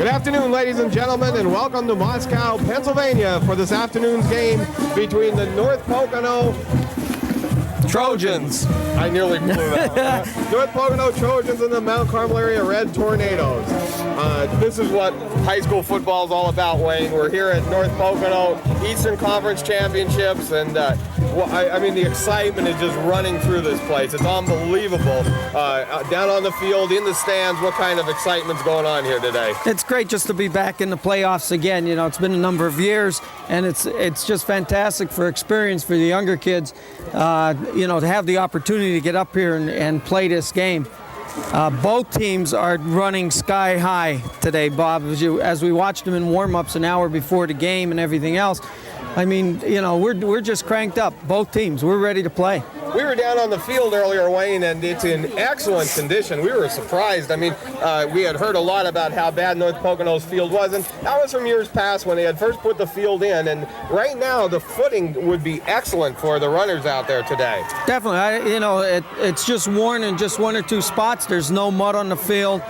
Good afternoon, ladies and gentlemen, and welcome to Moscow, Pennsylvania for this afternoon's game between the North Pocono Trojans. I nearly blew that one. North Pocono Trojans and the Mount Carmel area Red Tornadoes. This is what high school football is all about, Wayne. We're here at North Pocono Eastern Conference Championships, and I mean, the excitement is just running through this place. It's unbelievable. Down on the field, in the stands, what kind of excitement's going on here today? It's great just to be back in the playoffs again. You know, it's been a number of years, and it's just fantastic for experience for the younger kids, you know, to have the opportunity to get up here and play this game. Both teams are running sky high today, Bob, as we watched them in warm-ups an hour before the game and everything else. I mean, you know, we're just cranked up, both teams. We're ready to play. We were down on the field earlier, Wayne, and it's in excellent condition. We were surprised. I mean, we had heard a lot about how bad North Pocono's field was, and that was from years past when they had first put the field in. And right now, the footing would be excellent for the runners out there today. Definitely. You know, it's just worn in just one or two spots. There's no mud on the field.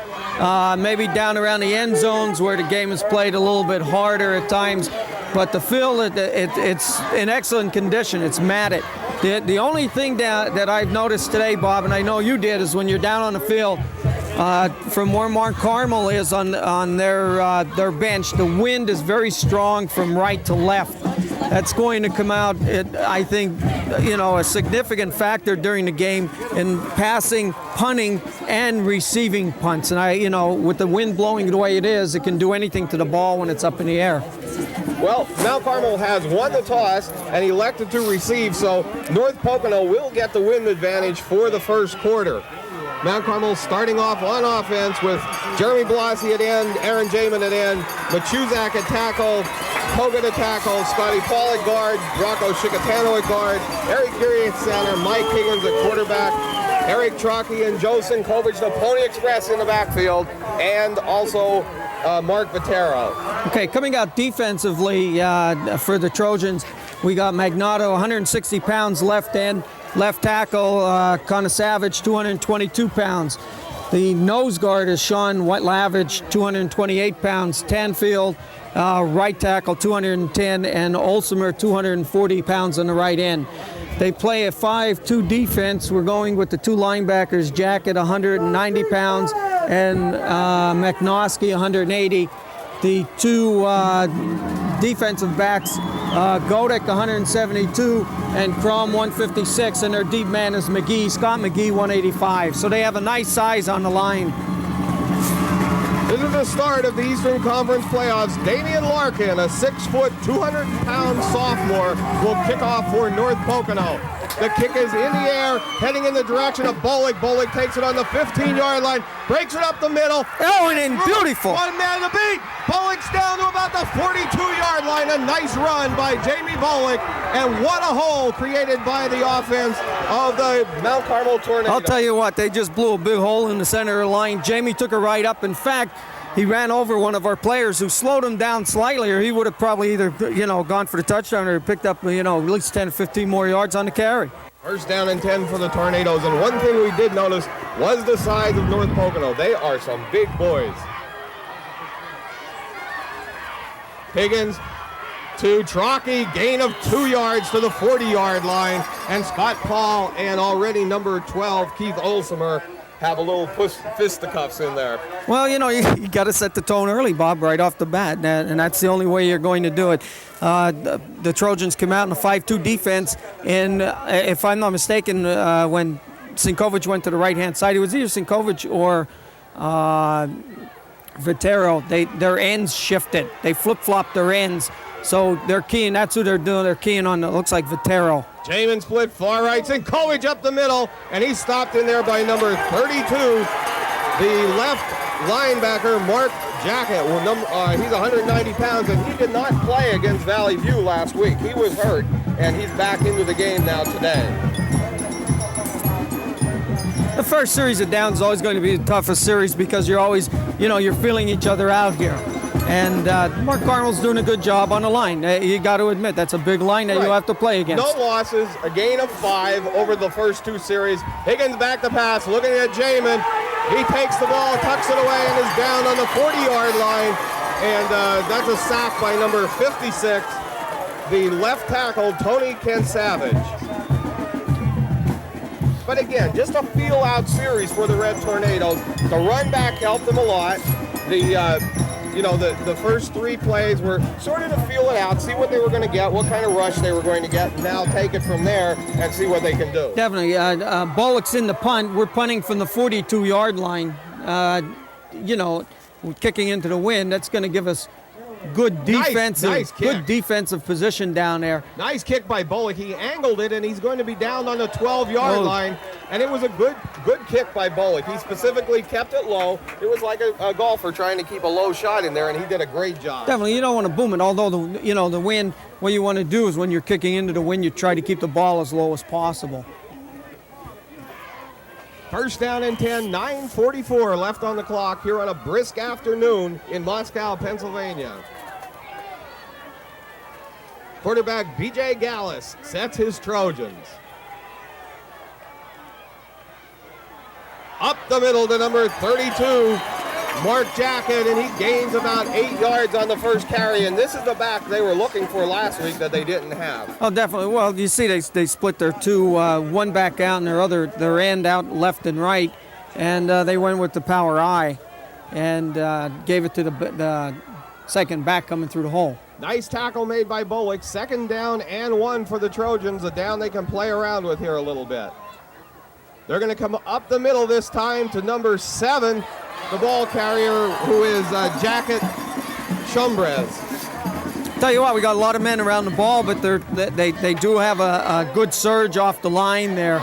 Maybe down around the end zones where the game is played a little bit harder at times. But the field, it's in excellent condition. It's matted. The only thing that I've noticed today, Bob, and I know you did, is when you're down on the field, from where Mount Carmel is on their bench, the wind is very strong from right to left. That's going to come out, I think, you know, a significant factor during the game in passing, punting, and receiving punts. And you know, with the wind blowing the way it is, it can do anything to the ball when it's up in the air. Well, Mount Carmel has won the toss and elected to receive, so North Pocono will get the wind advantage for the first quarter. Mount Carmel starting off on offense with Jeremy Blasi at end, Aaron Jamin at end, Machuzak at tackle, Kogan at tackle, Scotty Paul at guard, Rocco Chicatano at guard, Eric Geary at center, Mike Higgins at quarterback, Eric Trocchi and Joe Sinkovich, the Pony Express in the backfield, and also Mark Vitero. Okay, coming out defensively for the Trojans, we got Magnato, 160 pounds left end, left tackle, Connor Savage, 222 pounds. The nose guard is Sean Lavage, 228 pounds. Tanfield, right tackle, 210, and Olsemer, 240 pounds on the right end. They play a 5-2 defense. We're going with the two linebackers, Jack at 190 pounds and McNoski, 180. The two defensive backs, Godek, 172, and Crom, 156, and their deep man is McGee, Scott McGee, 185. So they have a nice size on the line. This is the start of the Eastern Conference playoffs. Damian Larkin, a 6-foot, 200-pound sophomore, will kick off for North Pocono. The kick is in the air, heading in the direction of Bolick. Bolick takes it on the 15-yard line, breaks it up the middle. Oh, and beautiful. One man to beat. Bolick's down to about the 42-yard line. A nice run by Jamie Bolick, and what a hole created by the offense of the Mount Carmel Tornado. I'll tell you what, they just blew a big hole in the center of the line. Jamie took a right up. In fact, he ran over one of our players who slowed him down slightly, or he would have probably either, you know, gone for the touchdown or picked up, you know, at least 10 or 15 more yards on the carry. First down and 10 for the Tornadoes, and one thing we did notice was the size of North Pocono. They are some big boys. Higgins to Trocchi, gain of 2 yards to the 40-yard line, and Scott Paul and already number 12, Keith Olsemer, have a little fisticuffs in there. Well, you know, you got to set the tone early, Bob, right off the bat, and that's the only way you're going to do it. The Trojans come out in a 5-2 defense, and if I'm not mistaken, when Sinkovich went to the right-hand side, it was either Sinkovich or Vitero. Their ends shifted. They flip-flopped their ends. So they're keying, that's who they're doing. They're keying on, it looks like Vitero. Jamin split far right, Sinkovich up the middle, and he's stopped in there by number 32, the left linebacker, Mark Jackett. He's 190 pounds, and he did not play against Valley View last week. He was hurt, and he's back into the game now today. The first series of downs is always going to be the toughest series because you're always, you know, you're feeling each other out here. And Mark Carmel's doing a good job on the line. You got to admit, that's a big line that you have to play against. No losses, a gain of 5 over the first two series. Higgins back to pass, looking at Jamin. He takes the ball, tucks it away, and is down on the 40-yard line. And that's a sack by number 56, the left tackle, Tony Kensavage. But again, just a feel-out series for the Red Tornadoes. The run back helped them a lot. The first 3 plays were sort of to feel it out, see what they were going to get, what kind of rush they were going to get, and now take it from there and see what they can do. Definitely. Bullock's in the punt. We're punting from the 42-yard line. Kicking into the wind. That's going to give us good defensive position down there. Nice kick by Bullock. He angled it, and he's going to be down on the 12-yard line. And it was a good kick by Bullock. He specifically kept it low. It was like a golfer trying to keep a low shot in there, and he did a great job. Definitely, you don't want to boom it. Although the wind, what you want to do is when you're kicking into the wind, you try to keep the ball as low as possible. First down and 10, 9:44 left on the clock here on a brisk afternoon in Moscow, Pennsylvania. Quarterback B.J. Gallus sets his Trojans. Up the middle to number 32, Mark Jacket, and he gains about 8 yards on the first carry. And this is the back they were looking for last week that they didn't have. Oh, definitely. Well, you see they split their two, one back out and their end out left and right. And they went with the power I and gave it to the second back coming through the hole. Nice tackle made by Bullock. Second down and 1 for the Trojans, a down they can play around with here a little bit. They're going to come up the middle this time to number 7, the ball carrier, who is Jacket Shumbrez. Tell you what, we got a lot of men around the ball, but they do have a good surge off the line there.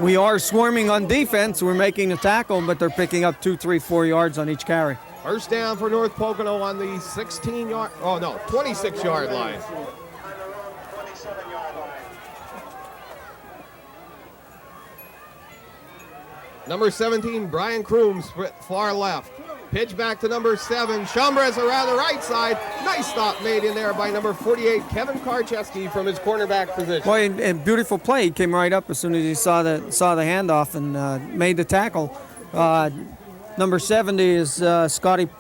We are swarming on defense. We're making a tackle, but they're picking up 2, 3, 4 yards on each carry. First down for North Pocono on the 26-yard line. Number 17, Brian Crooms, far left. Pitch back to number 7, Shumbrez around the right side. Nice stop made in there by number 48, Kevin Karcheski from his cornerback position. Boy, and beautiful play. He came right up as soon as he saw the handoff and made the tackle. Number 70 is Scotty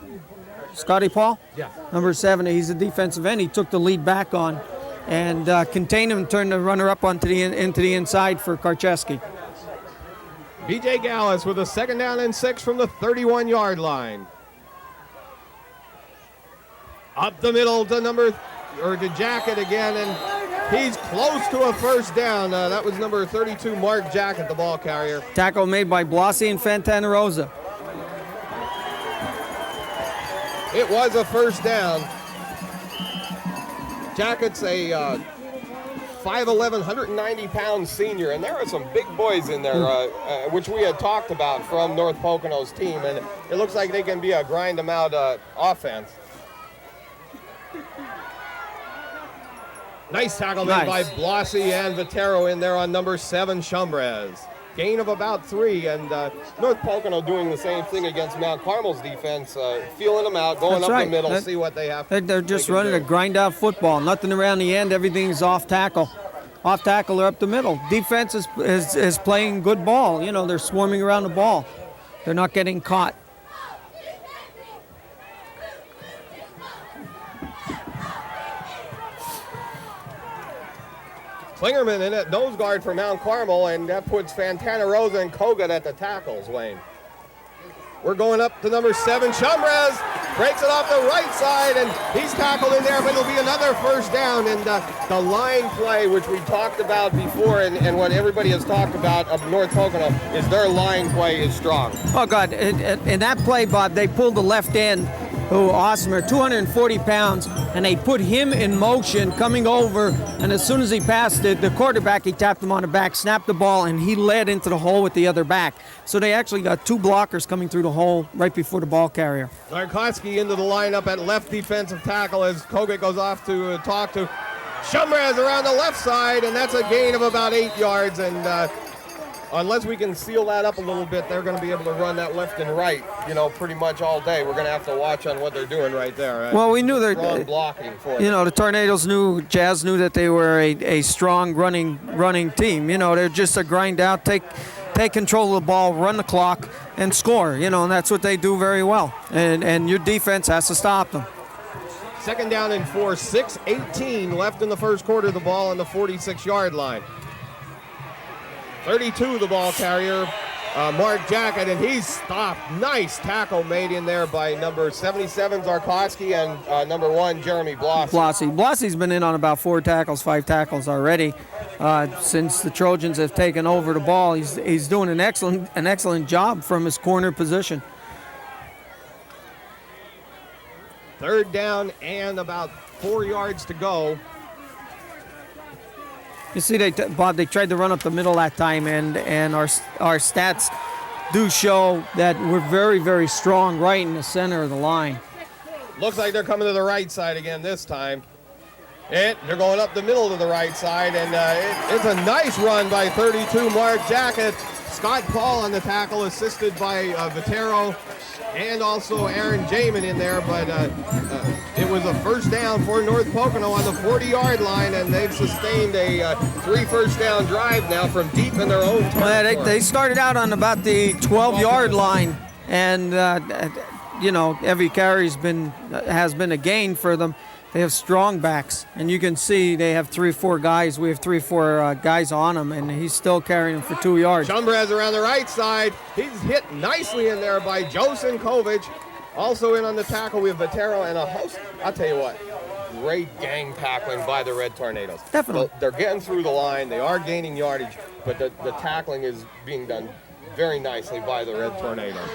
Paul? Yeah. Number 70, he's a defensive end. He took the lead back on and contained him, turned the runner up into the inside for Karcheski. B.J. Gallus with a second down and 6 from the 31-yard line. Up the middle to Jacket again, and he's close to a first down. That was number 32, Mark Jacket, the ball carrier. Tackle made by Blasi and Fantana Rosa. It was a first down. Jacket's a 5'11", 190-pound senior, and there are some big boys in there, which we had talked about from North Pocono's team, and it looks like they can be a grind-them-out offense. Nice tackle made by Blasi and Vitero in there on number 7, Shumbrez. Gain of about 3, and North Pocono doing the same thing against Mount Carmel's defense, feeling them out, going up the middle, see what they have. They're just running a grind-out football. Nothing around the end. Everything's off tackle. Off tackle or up the middle. Defense is playing good ball. They're swarming around the ball. They're not getting caught. Klingerman in at nose guard for Mount Carmel, and that puts Fantana Rosa and Kogut at the tackles, Wayne. We're going up to number 7, Shumbrez, breaks it off the right side, and he's tackled in there, but it'll be another first down. And the line play, which we talked about before, and what everybody has talked about of North Pocono, is their line play is strong. Oh, God. In that play, Bob, they pulled the left end, Osmer, 240 pounds, and they put him in motion coming over, and as soon as he passed it, the quarterback, he tapped him on the back, snapped the ball, and he led into the hole with the other back. So they actually got 2 blockers coming through the hole right before the ball carrier. Larkowski into the lineup at left defensive tackle as Kogut goes off to talk to Shumbrez around the left side, and that's a gain of about 8 yards, and unless we can seal that up a little bit, they're going to be able to run that left and right, pretty much all day. We're going to have to watch on what they're doing right there. Right? Well, we knew they're strong blocking for them. The Tornadoes Jazz knew that they were a strong running team. They're just a grind out, take take control of the ball, run the clock, and score. And that's what they do very well. And your defense has to stop them. Second down and 4, 6:18 left in the first quarter. The ball on the 46-yard line. 32, the ball carrier, Mark Jacket, and he's stopped. Nice tackle made in there by number 77, Zarkowski, and number 1, Jeremy Blossy. Blossy's been in on about 5 tackles already since the Trojans have taken over the ball. He's doing an excellent job from his corner position. Third down and about 4 yards to go. You see, Bob, they tried to run up the middle that time, and our stats do show that we're very, very strong right in the center of the line. Looks like they're coming to the right side again this time. They're going up the middle to the right side, and it's a nice run by 32, Mark Jacket. Scott Paul on the tackle, assisted by Vitero and also Aaron Jamin in there, but it was a first down for North Pocono on the 40-yard line, and they've sustained a 3 first-down drive now from deep in their own territory. They started out on about the 12-yard line, and every carry has been a gain for them. They have strong backs, and you can see they have 3 or 4 guys. We have 3 or 4 guys on him, and he's still carrying them for 2 yards. Chumbrez around the right side. He's hit nicely in there by Joe Sinkovich. Also in on the tackle, we have Vitero and a host. I'll tell you what, great gang tackling by the Red Tornadoes. Definitely. So they're getting through the line. They are gaining yardage, but the tackling is being done very nicely by the Red Tornadoes.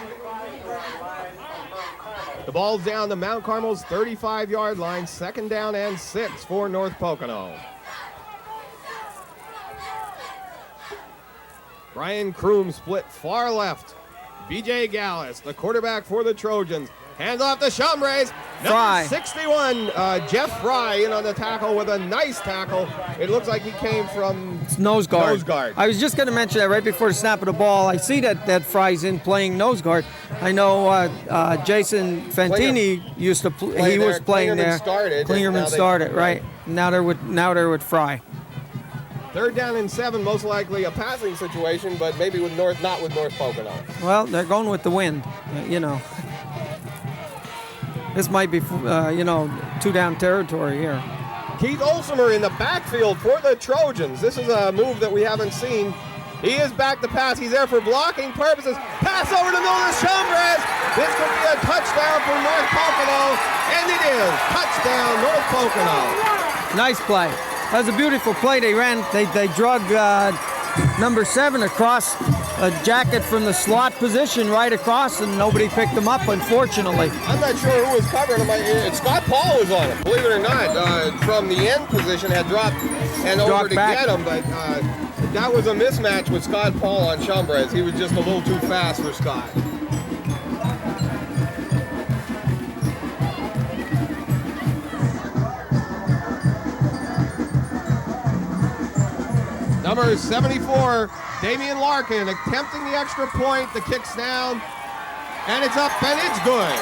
The ball's down to Mount Carmel's 35-yard line, second down and 6 for North Pocono. Brian Kroom split far left. B.J. Gallus, the quarterback for the Trojans. Hands off to Chambres. Number 61, Jeff Fry in on the tackle with a nice tackle. It looks like he came from nose guard. Nose guard. I was just going to mention that right before the snap of the ball. I see that Fry's in playing nose guard. I know Jason Fantini used to he was playing there. Klingerman started, right? Now they're with Fry. Third down and 7, most likely a passing situation, but maybe not with North Pocono. Well, they're going with the wind, This might be, 2-down territory here. Keith Olsemer in the backfield for the Trojans. This is a move that we haven't seen. He is back to pass. He's there for blocking purposes. Pass over the middle of Chambres. This could be a touchdown for North Pocono, and it is. Touchdown, North Pocono. Nice play. That was a beautiful play. They drug number 7 across a Jacket from the slot position right across, and nobody picked him up, unfortunately. I'm not sure who was covering him. Scott Paul was on it, believe it or not. From the end position, had dropped over to get him, but that was a mismatch with Scott Paul on Chambres. He was just a little too fast for Scott. Number 74, Damian Larkin, attempting the extra point. The kick's down, and it's up, and it's good.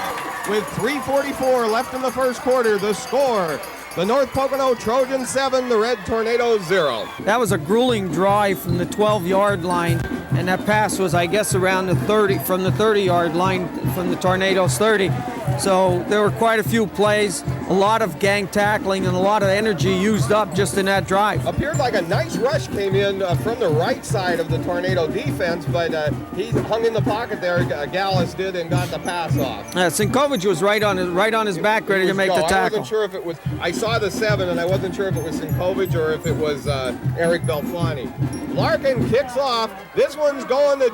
With 3:44 left in the first quarter, the score, the North Pocono Trojans 7, the Red Tornadoes 0. That was a grueling drive from the 12-yard line, and that pass was, I guess, around the 30, from the 30-yard line, from the Tornadoes 30. So there were quite a few plays, a lot of gang tackling, and a lot of energy used up just in that drive. Appeared like a nice rush came in from the right side of the Tornado defense, but he hung in the pocket there, Gallus did, and got the pass off. Sinkovich was right on his back, ready to make the tackle. I wasn't sure if it was, I saw the 7, and I wasn't sure if it was Sinkovich or if it was Eric Belfani. Larkin kicks off. This one's going to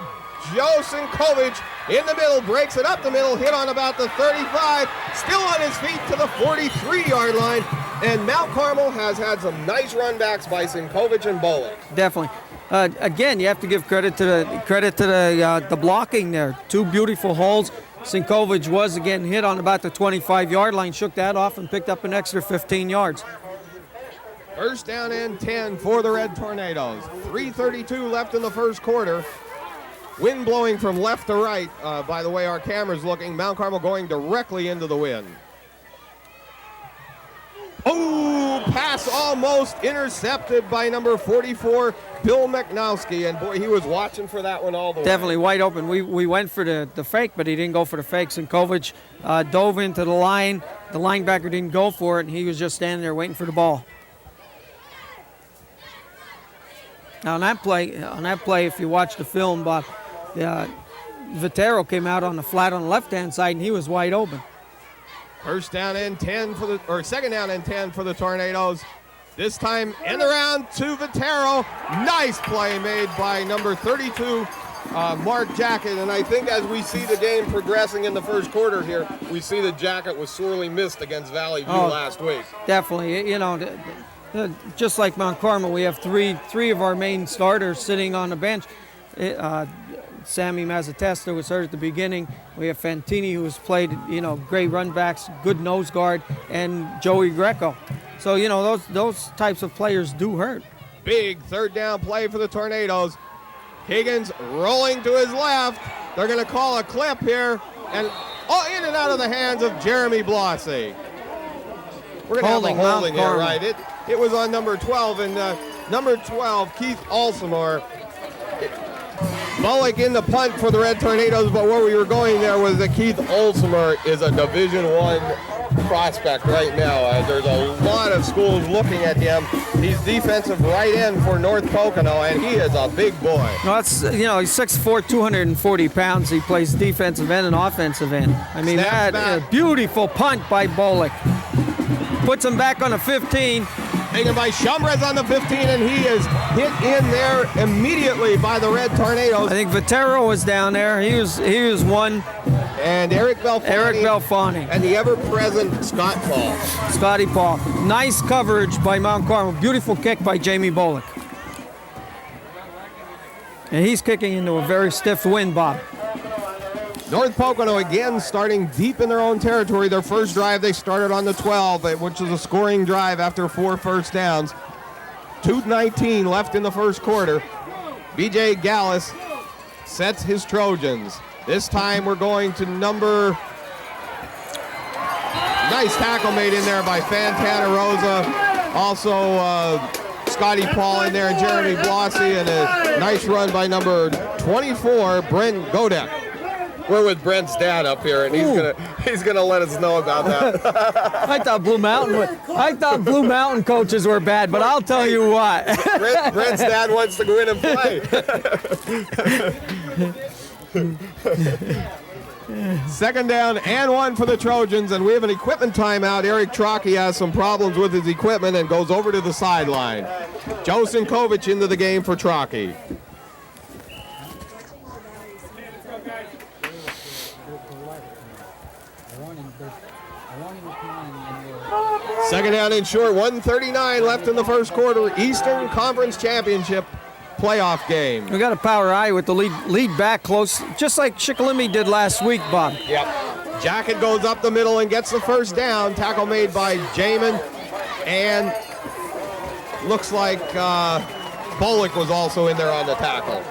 Joe Sinkovich in the middle, breaks it up the middle, hit on about the 35, still on his feet to the 43-yard line, and Mount Carmel has had some nice run backs by Sinkovich and Bolin. Definitely. Again, you have to give credit to the blocking there. 2 beautiful holes. Sinkovich was again hit on about the 25-yard line, shook that off, and picked up an extra 15 yards. First down and 10 for the Red Tornadoes. 3:32 left in the first quarter. Wind blowing from left to right, by the way our camera's looking. Mount Carmel going directly into the wind. Oh, pass pass almost intercepted by number 44, Bill McNowski, and boy, he was watching for that one all the way. Definitely wide open. We went for the fake, but he didn't go for the fake. Sinkovic dove into the line. The linebacker didn't go for it, and he was just standing there waiting for the ball. Now on that play, if you watch the film, Bob, Vitero came out on the flat on the left-hand side, and he was wide open. Second down and 10 for the Tornadoes. This time end around to Vitero. Nice play made by number 32, Mark Jacket. And I think as we see the game progressing in the first quarter here, we see the Jacket was sorely missed against Valley View last week. Definitely. You know, just like Mount Carmel, we have three of our main starters sitting on the bench. Sammy Mazzatesta was hurt at the beginning. We have Fantini, who has played, great run backs, good nose guard, and Joey Greco. So, those types of players do hurt. Big third down play for the Tornadoes. Higgins rolling to his left. They're going to call a clip here, and in and out of the hands of Jeremy Blossy. We're going to have a holding here, right? It was on number 12, and number 12, Keith Alsamore. Bullock in the punt for the Red Tornadoes, but where we were going there was that Keith Alsamore is a Division I prospect right now. There's a lot of schools looking at him. He's defensive right end for North Pocono, and he is a big boy. No, he's 6'4", 240 pounds. He plays defensive end and offensive end. I mean, a beautiful punt by Bullock. Puts him back on the 15. Taken by Shumrez on the 15, and he is hit in there immediately by the Red Tornadoes. I think Vitero was down there. He was one. And Eric Belfani. And the ever-present Scott Paul. Scotty Paul. Nice coverage by Mount Carmel. Beautiful kick by Jamie Bullock. And he's kicking into a very stiff wind, Bob. North Pocono again starting deep in their own territory. Their first drive, they started on the 12, which was a scoring drive after 4 first downs. 2:19 left in the first quarter. B.J. Gallus sets his Trojans. This time we're going to nice tackle made in there by Fantana Rosa. Also Scotty Paul in there and Jeremy Blossy, and a nice run by number 24, Brent Godek. We're with Brent's dad up here, and he's gonna let us know about that. I thought Blue Mountain coaches were bad, but I'll tell you what. Brent's dad wants to go in and play. Second down and 1 for the Trojans, and we have an equipment timeout. Eric Trocchi has some problems with his equipment and goes over to the sideline. Joe Sinkovic into the game for Trocchi. Second down and short, 1:39 left in the first quarter. Eastern Conference Championship playoff game. We got a power eye with the lead back close, just like Shikellamy did last week, Bob. Yep. Jacket goes up the middle and gets the first down. Tackle made by Jamin, and looks like Bullock was also in there on the tackle.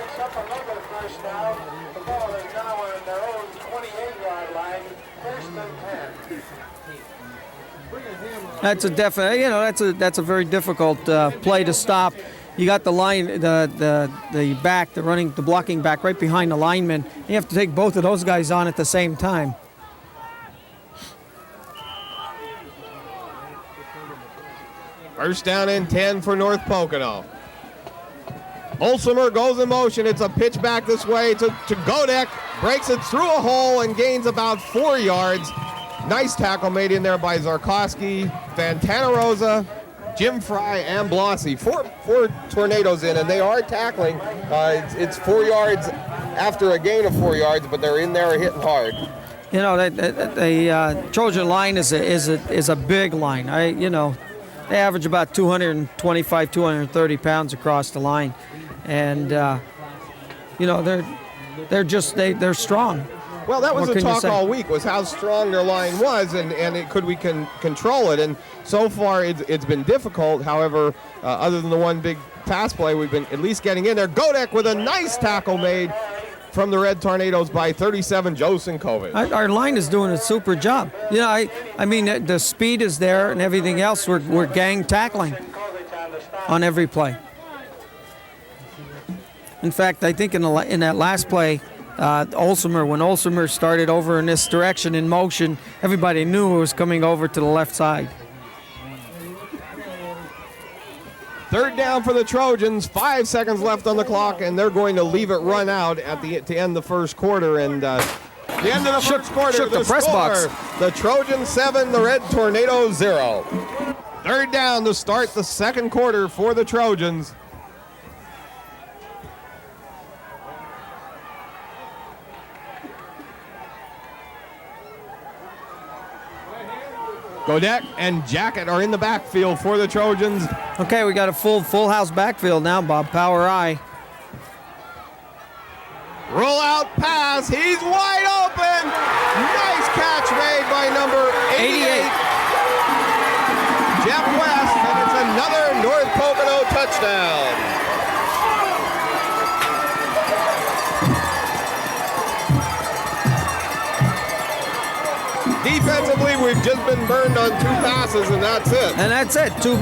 That's a definite. That's a very difficult play to stop. You got the line, the blocking back right behind the lineman. You have to take both of those guys on at the same time. First down and 10 for North Pocono. Olsemer goes in motion. It's a pitch back this way to Godek. Breaks it through a hole and gains about 4 yards. Nice tackle made in there by Zarkowski, Fantana Rosa, Jim Fry, and Blossy. Four Tornadoes in, and they are tackling. It's 4 yards after a gain of 4 yards, but they're in there hitting hard. You know, the Trojan line is a big line. They average about 225, 230 pounds across the line, and they're strong. Well, that was the talk all week, was how strong their line was, and could we control it. And so far, it's been difficult. However, other than the one big pass play, we've been at least getting in there. Godek with a nice tackle made from the Red Tornadoes by 37, Joe Sinkovic. Our line is doing a super job. You know, I mean, the speed is there and everything else. We're gang tackling on every play. In fact, I think in that last play, when Olsemer started over in this direction in motion, everybody knew it was coming over to the left side. Third down for the Trojans, 5 seconds left on the clock, and they're going to leave it run out to end the first quarter. And the end of the first quarter, shook the press box. The Trojans 7, the Red Tornadoes 0. Third down to start the second quarter for the Trojans. Godek and Jacket are in the backfield for the Trojans. Okay, we got a full house backfield now, Bob. Power I. Roll out pass. He's wide open. Nice catch made by number 88. Jeff West, and it's another North Pocono touchdown. Defensively, we've just been burned on 2 passes, and that's it. And that's it. Two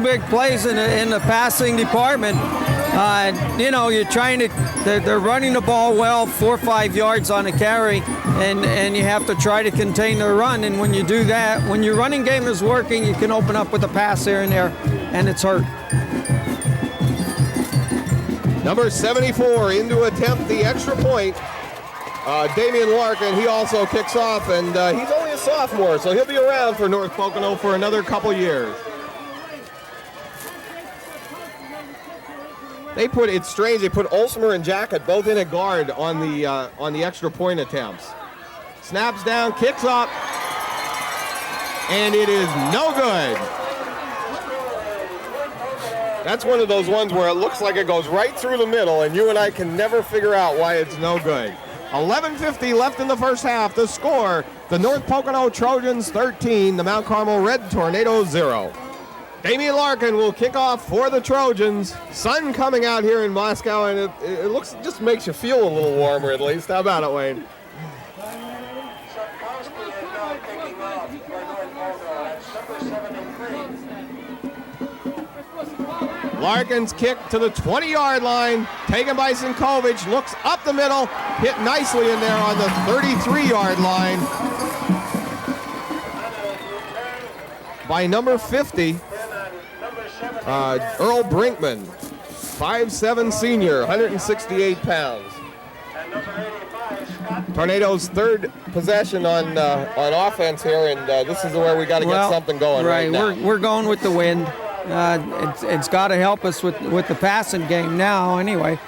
big plays in the passing department. You know, you're trying to. They're running the ball well, 4 or 5 yards on a carry, and you have to try to contain the run. And when you do that, when your running game is working, you can open up with a pass here and there, and it's hurt. Number 74 in to attempt the extra point. Damian Larkin, he also kicks off, and he's only a sophomore, so he'll be around for North Pocono for another couple years. It's strange, they put Olsemer and Jacket both in a guard on the extra point attempts. Snaps down, kicks up, and it is no good. That's one of those ones where it looks like it goes right through the middle, and you and I can never figure out why it's no good. 11:50 left in the first half. The score, the North Pocono Trojans 13, the Mount Carmel Red Tornadoes 0. Damian Larkin will kick off for the Trojans. Sun coming out here in Moscow, and it just makes you feel a little warmer at least. How about it, Wayne? Larkin's kick to the 20-yard line, taken by Sinkovic, looks up the middle, hit nicely in there on the 33-yard line by number 50, Earl Brinkman, 5'7" senior, 168 pounds. Tornadoes' third possession on offense here, and this is where we got to get something going right now. We're going with the wind. It's got to help us with the passing game now anyway.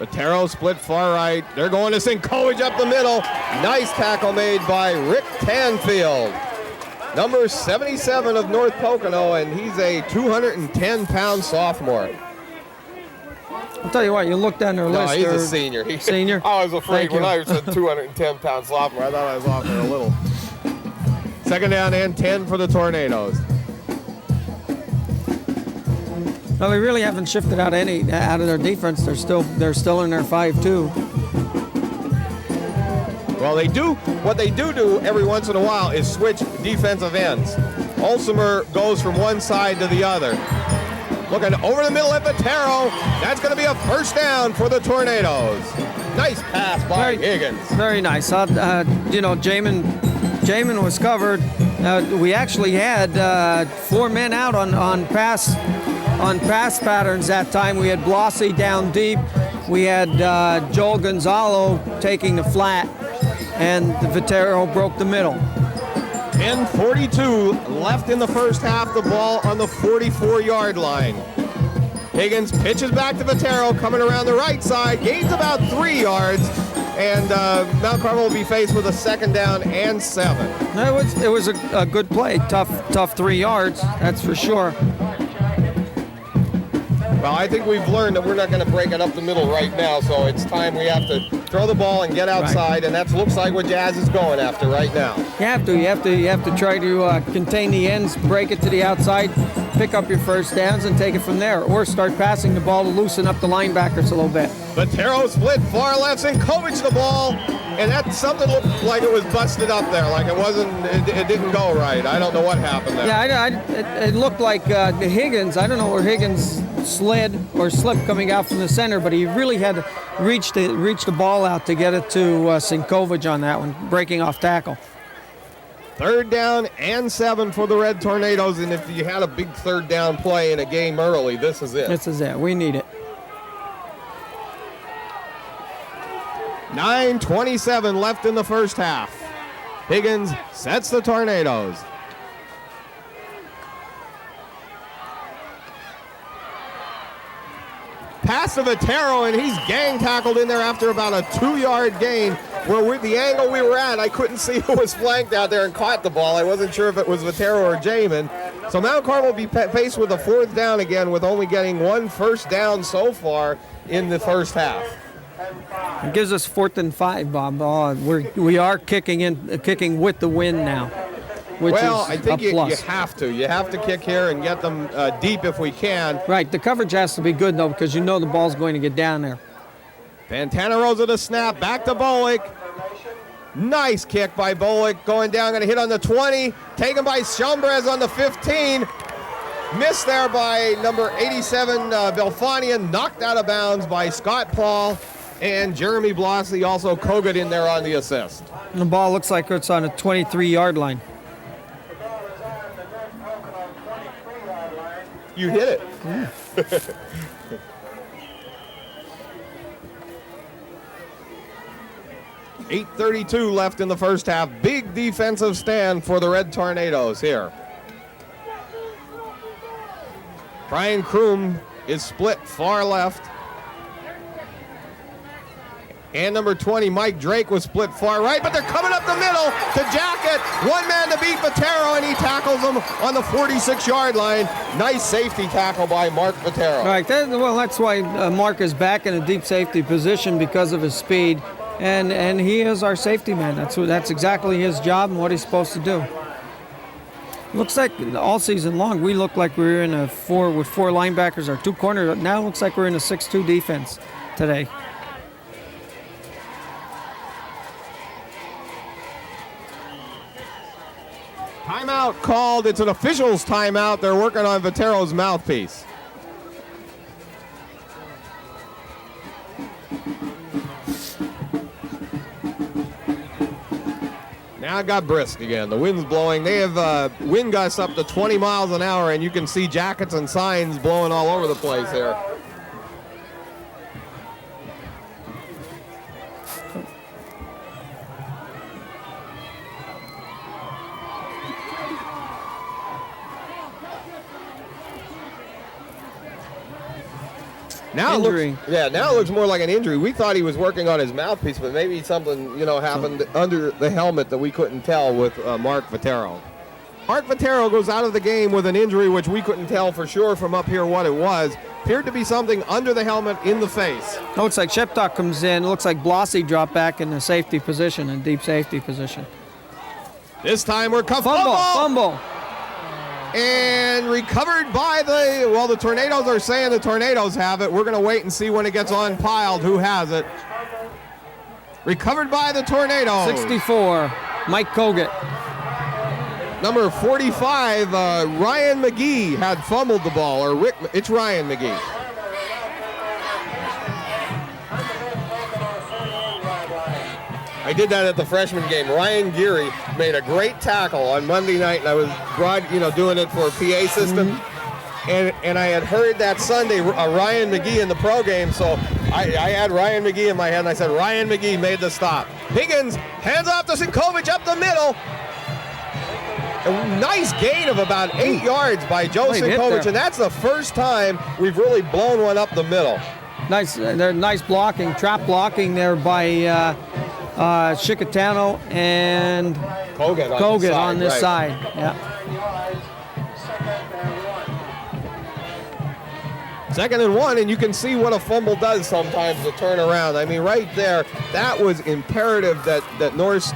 Botero split far right. They're going to Sinkovic up the middle. Nice tackle made by Rick Tanfield. Number 77 of North Pocono, and he's a 210-pound sophomore. I'll tell you what, you look down their list. He's a senior. Senior? I was afraid when I said 210-pound sophomore. I thought I was off there a little. Second down and 10 for the Tornadoes. No, they really haven't shifted out of their defense. They're still in their 5-2. Well, what they do every once in a while is switch defensive ends. Olsemer goes from one side to the other. Looking over the middle at Botero. That's going to be a first down for the Tornadoes. Nice pass by Higgins. Very nice. Jamin was covered. We actually had 4 men out on pass patterns that time. We had Blossy down deep. We had Joel Gonzalo taking the flat, and Vitero broke the middle. 10:42 left in the first half. The ball on the 44-yard line. Higgins pitches back to Vitero, coming around the right side, gains about 3 yards, and Mount Carmel will be faced with a second down and 7. It was a good play. Tough 3 yards, that's for sure. Well, I think we've learned that we're not going to break it up the middle right now, so it's time we have to throw the ball and get outside, and that looks like what Jazz is going after right now. You have to try to contain the ends, break it to the outside, pick up your first downs and take it from there, or start passing the ball to loosen up the linebackers a little bit. Vatero split far left, Sinkovic the ball, and that something looked like it was busted up there, like it didn't go right. I don't know what happened there. Yeah, it looked like Higgins. I don't know where Higgins slid or slipped coming out from the center, but he really had to reach the ball out to get it to Sinkovic on that one, breaking off tackle. 3rd down and 7 for the Red Tornadoes, and if you had a big 3rd down play in a game early, this is it. This is it. We need it. 9:27 left in the first half. Higgins sets the Tornadoes. Pass to Vatero, and he's gang tackled in there after about a 2-yard gain. Where with the angle we were at, I couldn't see who was flanked out there and caught the ball. I wasn't sure if it was Vatero or Jamin. So Mount Carmel will be faced with a 4th down again, with only getting 1 first down so far in the first half. It gives us 4th and 5, Bob. We are kicking with the wind now. Well, I think you have to. You have to kick here and get them deep if we can. Right. The coverage has to be good, though, because you know the ball's going to get down there. Fantana Rosa to snap. Back to Bolick. Nice kick by Bolick. Going down. Going to hit on the 20. Taken by Chambres on the 15. Missed there by number 87, Belfanian. Knocked out of bounds by Scott Paul. And Jeremy Blosky also Kogut in there on the assist. And the ball looks like it's on a 23-yard line. You hit it. Yeah. 8:32 left in the first half. Big defensive stand for the Red Tornadoes here. Brian Kroom is split far left. And number 20, Mike Drake, was split far right, but they're coming up the middle to Jacket. One man to beat Vatero, and he tackles him on the 46-yard line. Nice safety tackle by Mark Vatero. Right. That's why Mark is back in a deep safety position, because of his speed, and he is our safety man. That's exactly his job and what he's supposed to do. Looks like all season long we look like we were in a 4 with 4 linebackers or 2 corners. Now it looks like we're in a 6-2 defense today. Timeout called. It's an official's timeout. They're working on Vatero's mouthpiece. Now it got brisk again. The wind's blowing. They have wind gusts up to 20 miles an hour, and you can see jackets and signs blowing all over the place here. Now it looks more like an injury. We thought he was working on his mouthpiece, but maybe something, happened under the helmet that we couldn't tell with Mark Vatero. Mark Vatero goes out of the game with an injury which we couldn't tell for sure from up here what it was. Appeared to be something under the helmet in the face. Looks like Sheptock comes in. It looks like Blosky dropped back in the safety position, in deep safety position. This time we're fumble. And recovered by the Tornadoes are saying the Tornadoes have it. We're going to wait and see when it gets unpiled who has it. Recovered by the Tornadoes. 64, Mike Kogut. Number 45, Ryan McGee had fumbled the ball, it's Ryan McGee. I did that at the freshman game. Ryan Geary made a great tackle on Monday night, and I was doing it for a PA system. Mm-hmm. And I had heard that Sunday Ryan McGee in the pro game, so I had Ryan McGee in my head, and I said, Ryan McGee made the stop. Higgins hands off to Sinkovic up the middle. A nice gain of about 8 yards by Joe Sinkovic, and that's the first time we've really blown one up the middle. Nice blocking, trap blocking there by Chicatano and Kogut on this side. Yeah. Second and 1, and you can see what a fumble does sometimes to turn around. I mean, right there, that was imperative that North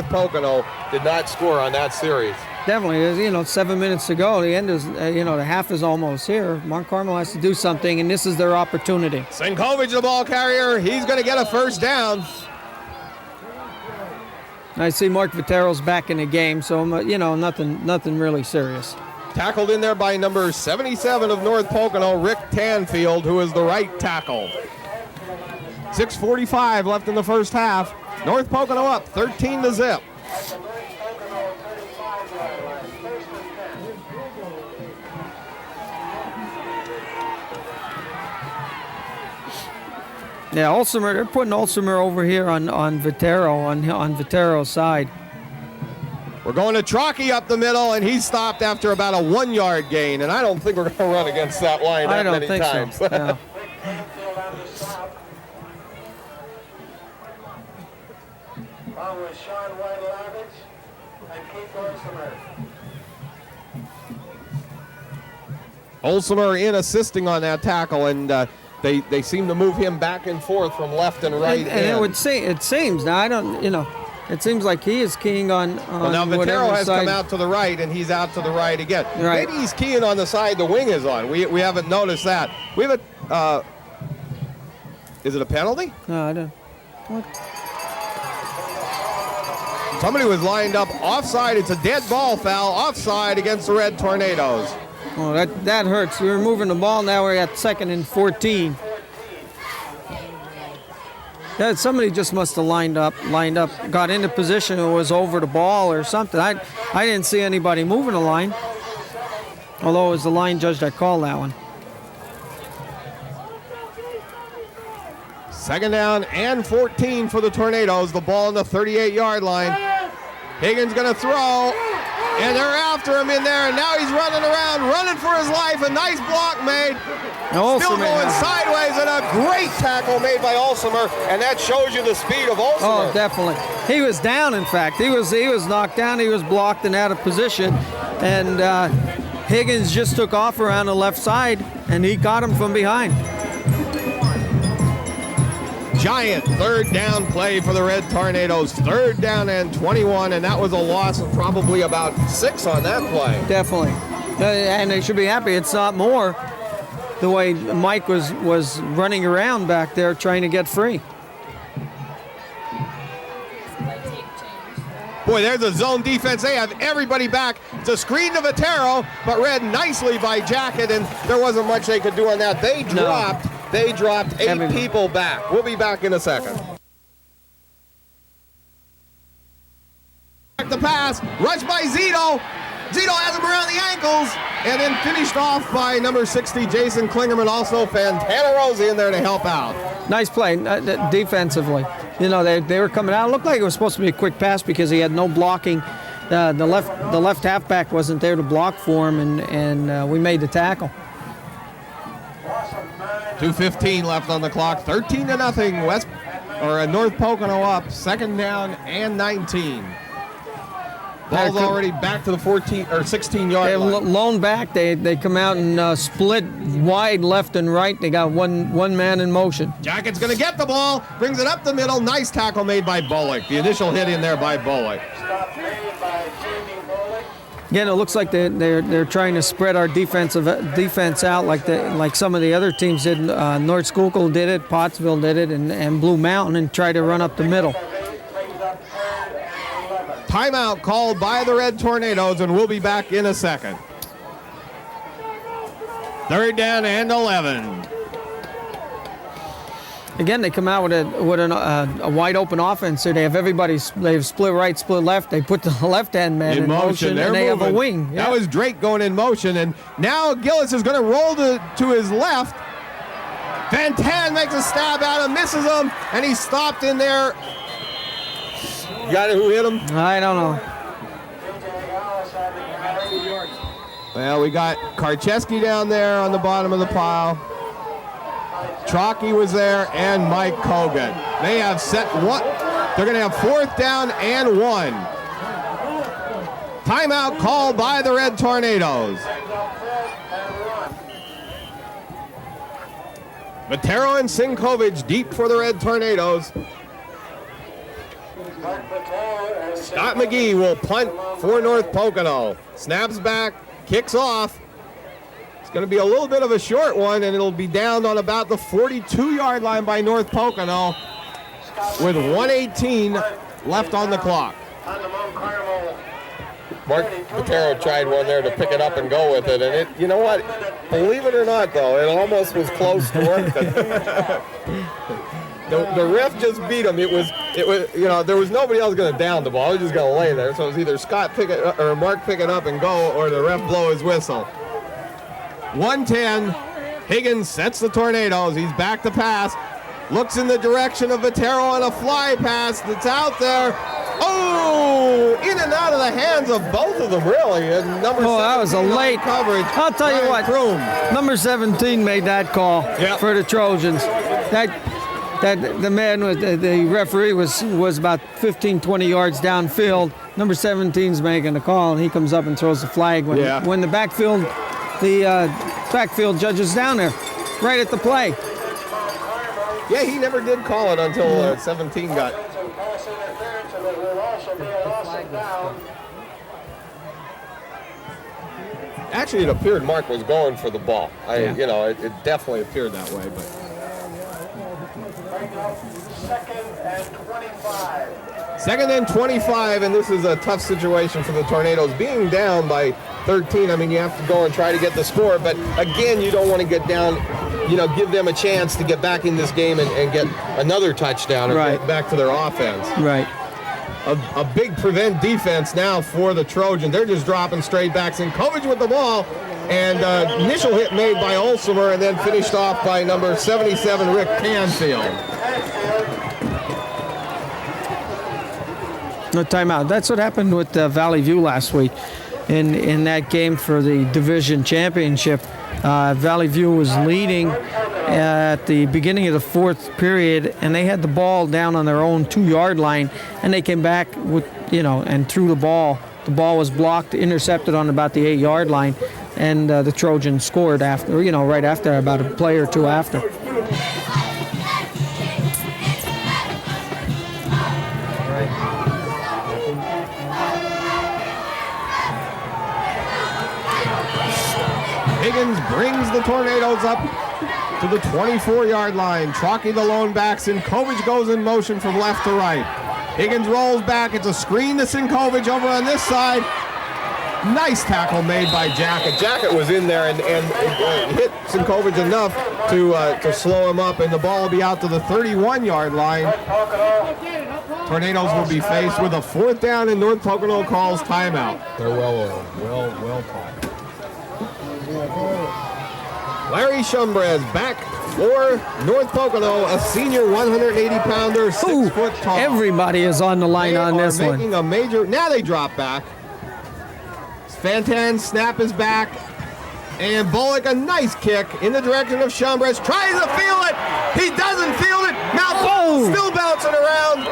Pocono did not score on that series. definitely. You know, 7 minutes to go. The end is, the half is almost here. Mount Carmel has to do something, and this is their opportunity. Sinkovic, the ball carrier. He's going to get a first down. I see Mark Vitero's back in the game, so, nothing really serious. Tackled in there by number 77 of North Pocono, Rick Tanfield, who is the right tackle. 6:45 left in the first half. North Pocono up 13-0. Yeah, Ulsimer, they're putting Ulsimer over here on Vitero, on Vitero's side. We're going to Trockey up the middle, and he's stopped after about a 1-yard gain, and I don't think we're going to run against that line that many times. So. Yeah. Olsemer in assisting on that tackle, and they seem to move him back and forth from left and right. And it seems now it seems like he is keying on. Well, now Vitero has come out to the right, and he's out to the right again. Right. Maybe he's keying on the side the wing is on. We haven't noticed that. We have a. Is it a penalty? No, I don't. What? Somebody was lined up offside. It's a dead ball foul offside against the Red Tornadoes. Oh, that hurts. We're moving the ball now. We're at 2nd and 14. Yeah, somebody just must have lined up, got into position and was over the ball or something. I didn't see anybody moving the line, although it was the line judge that called that one. 2nd down and 14 for the Tornadoes. The ball on the 38-yard line. Higgins going to throw, and they're after him in there, and now he's running around, running for his life. A nice block made. Still going sideways, and a great tackle made by Ulsimer, and that shows you the speed of Ulsimer. Oh, definitely. He was down, in fact. He was knocked down. He was blocked and out of position, and Higgins just took off around the left side, and he got him from behind. Giant 3rd down play for the Red Tornadoes. 3rd down and 21, and that was a loss of probably about 6 on that play. Definitely. And they should be happy it's not more, the way Mike was running around back there trying to get free. Boy, there's a zone defense. They have everybody back. It's a screen to Vitero, but read nicely by Jacket, and there wasn't much they could do on that. They dropped 8 people back. We'll be back in a second. Back the pass, rushed by Zito. Zito has him around the ankles, and then finished off by number 60, Jason Klingerman. Also, Fantana Rosa in there to help out. Nice play defensively. They were coming out. It looked like it was supposed to be a quick pass because he had no blocking. The left halfback wasn't there to block for him, and we made the tackle. 2:15 left on the clock. 13-0. North Pocono up. 2nd down and 19. Ball's already back to the 14 or 16-yard line. Lone back. They come out and split wide left and right. They got one man in motion. Jacket's going to get the ball. Brings it up the middle. Nice tackle made by Bullock. The initial hit in there by Bullock. Again, it looks like they're trying to spread our defense out like some of the other teams did. North Schuylkill did it, Pottsville did it, and Blue Mountain, and try to run up the middle. Timeout called by the Red Tornadoes, and we'll be back in a second. 3rd down and 11. Again, they come out with a wide open offense. So they have they've split right, split left. They put the left-hand man in motion, and they have a wing. Yeah. That was Drake going in motion, and now Gillis is going to roll to his left. Van Tan makes a stab at him, misses him, and he's stopped in there. You got it? Who hit him? I don't know. Well, we got Karcheski down there on the bottom of the pile. Trockey was there, and Mike Kogan. They have set one. They're going to have 4th down and 1. Timeout called by the Red Tornadoes. Vitero and Sinkovic deep for the Red Tornadoes. Scott McGee will punt for North Pocono. Snaps back, kicks off. It's going to be a little bit of a short one, and it'll be down on about the 42-yard line by North Pocono with 1:18 left on the clock. Mark Patero tried one there to pick it up and go with it, and it, you know what? Believe it or not, though, it almost was close to working. The ref just beat him. It was, there was nobody else going to down the ball. He was just going to lay there. So it was either Scott pick it or Mark pick it up and go, or the ref blow his whistle. 1:10. Higgins sets the Tornadoes. He's back to pass. Looks in the direction of Vitero on a fly pass that's out there. Oh, in and out of the hands of both of them, really. And number 17 that was a late coverage. I'll tell you what. Kroom. Number 17 made that call for the Trojans. The man, the referee was about 15, 20 yards downfield. Number 17's making the call, and he comes up and throws the flag when the backfield judge is down there, right at the play. Yeah, he never did call it until 17 got. Actually, it appeared Mark was going for the ball. It definitely appeared that way, but. Second and 25, and this is a tough situation for the Tornadoes. Being down by 13, I mean, you have to go and try to get the score, but again, you don't want to get down, give them a chance to get back in this game and get another touchdown or get back to their offense. Right. A big prevent defense now for the Trojans. They're just dropping straight backs, and Kovich with the ball, and initial hit made by Olsemer, and then finished off by number 77, Rick Canfield. No timeout. That's what happened with Valley View last week in that game for the division championship. Valley View was leading at the beginning of the fourth period, and they had the ball down on their own 2-yard line, and they came back with, and threw the ball. The ball was blocked, intercepted on about the 8-yard line, and the Trojans scored after, right after, about a play or two after. Higgins brings the Tornadoes up to the 24-yard line. Chalky the lone backs, and Kovich goes in motion from left to right. Higgins rolls back. It's a screen to Sinkovich over on this side. Nice tackle made by Jacket. Jacket was in there and hit Sinkovich enough to slow him up, and the ball will be out to the 31-yard line. Tornadoes will be faced with a 4th down, and North Pocono calls timeout. They're well called. Larry Shumbrez back for North Pocono, a senior 180-pounder, 6 foot tall. Everybody is on the line on this one. Making a major. Now they drop back. Fantan snap is back, and Bullock a nice kick in the direction of Shumbrez. Tries to field it. He doesn't field it. Now still bouncing around,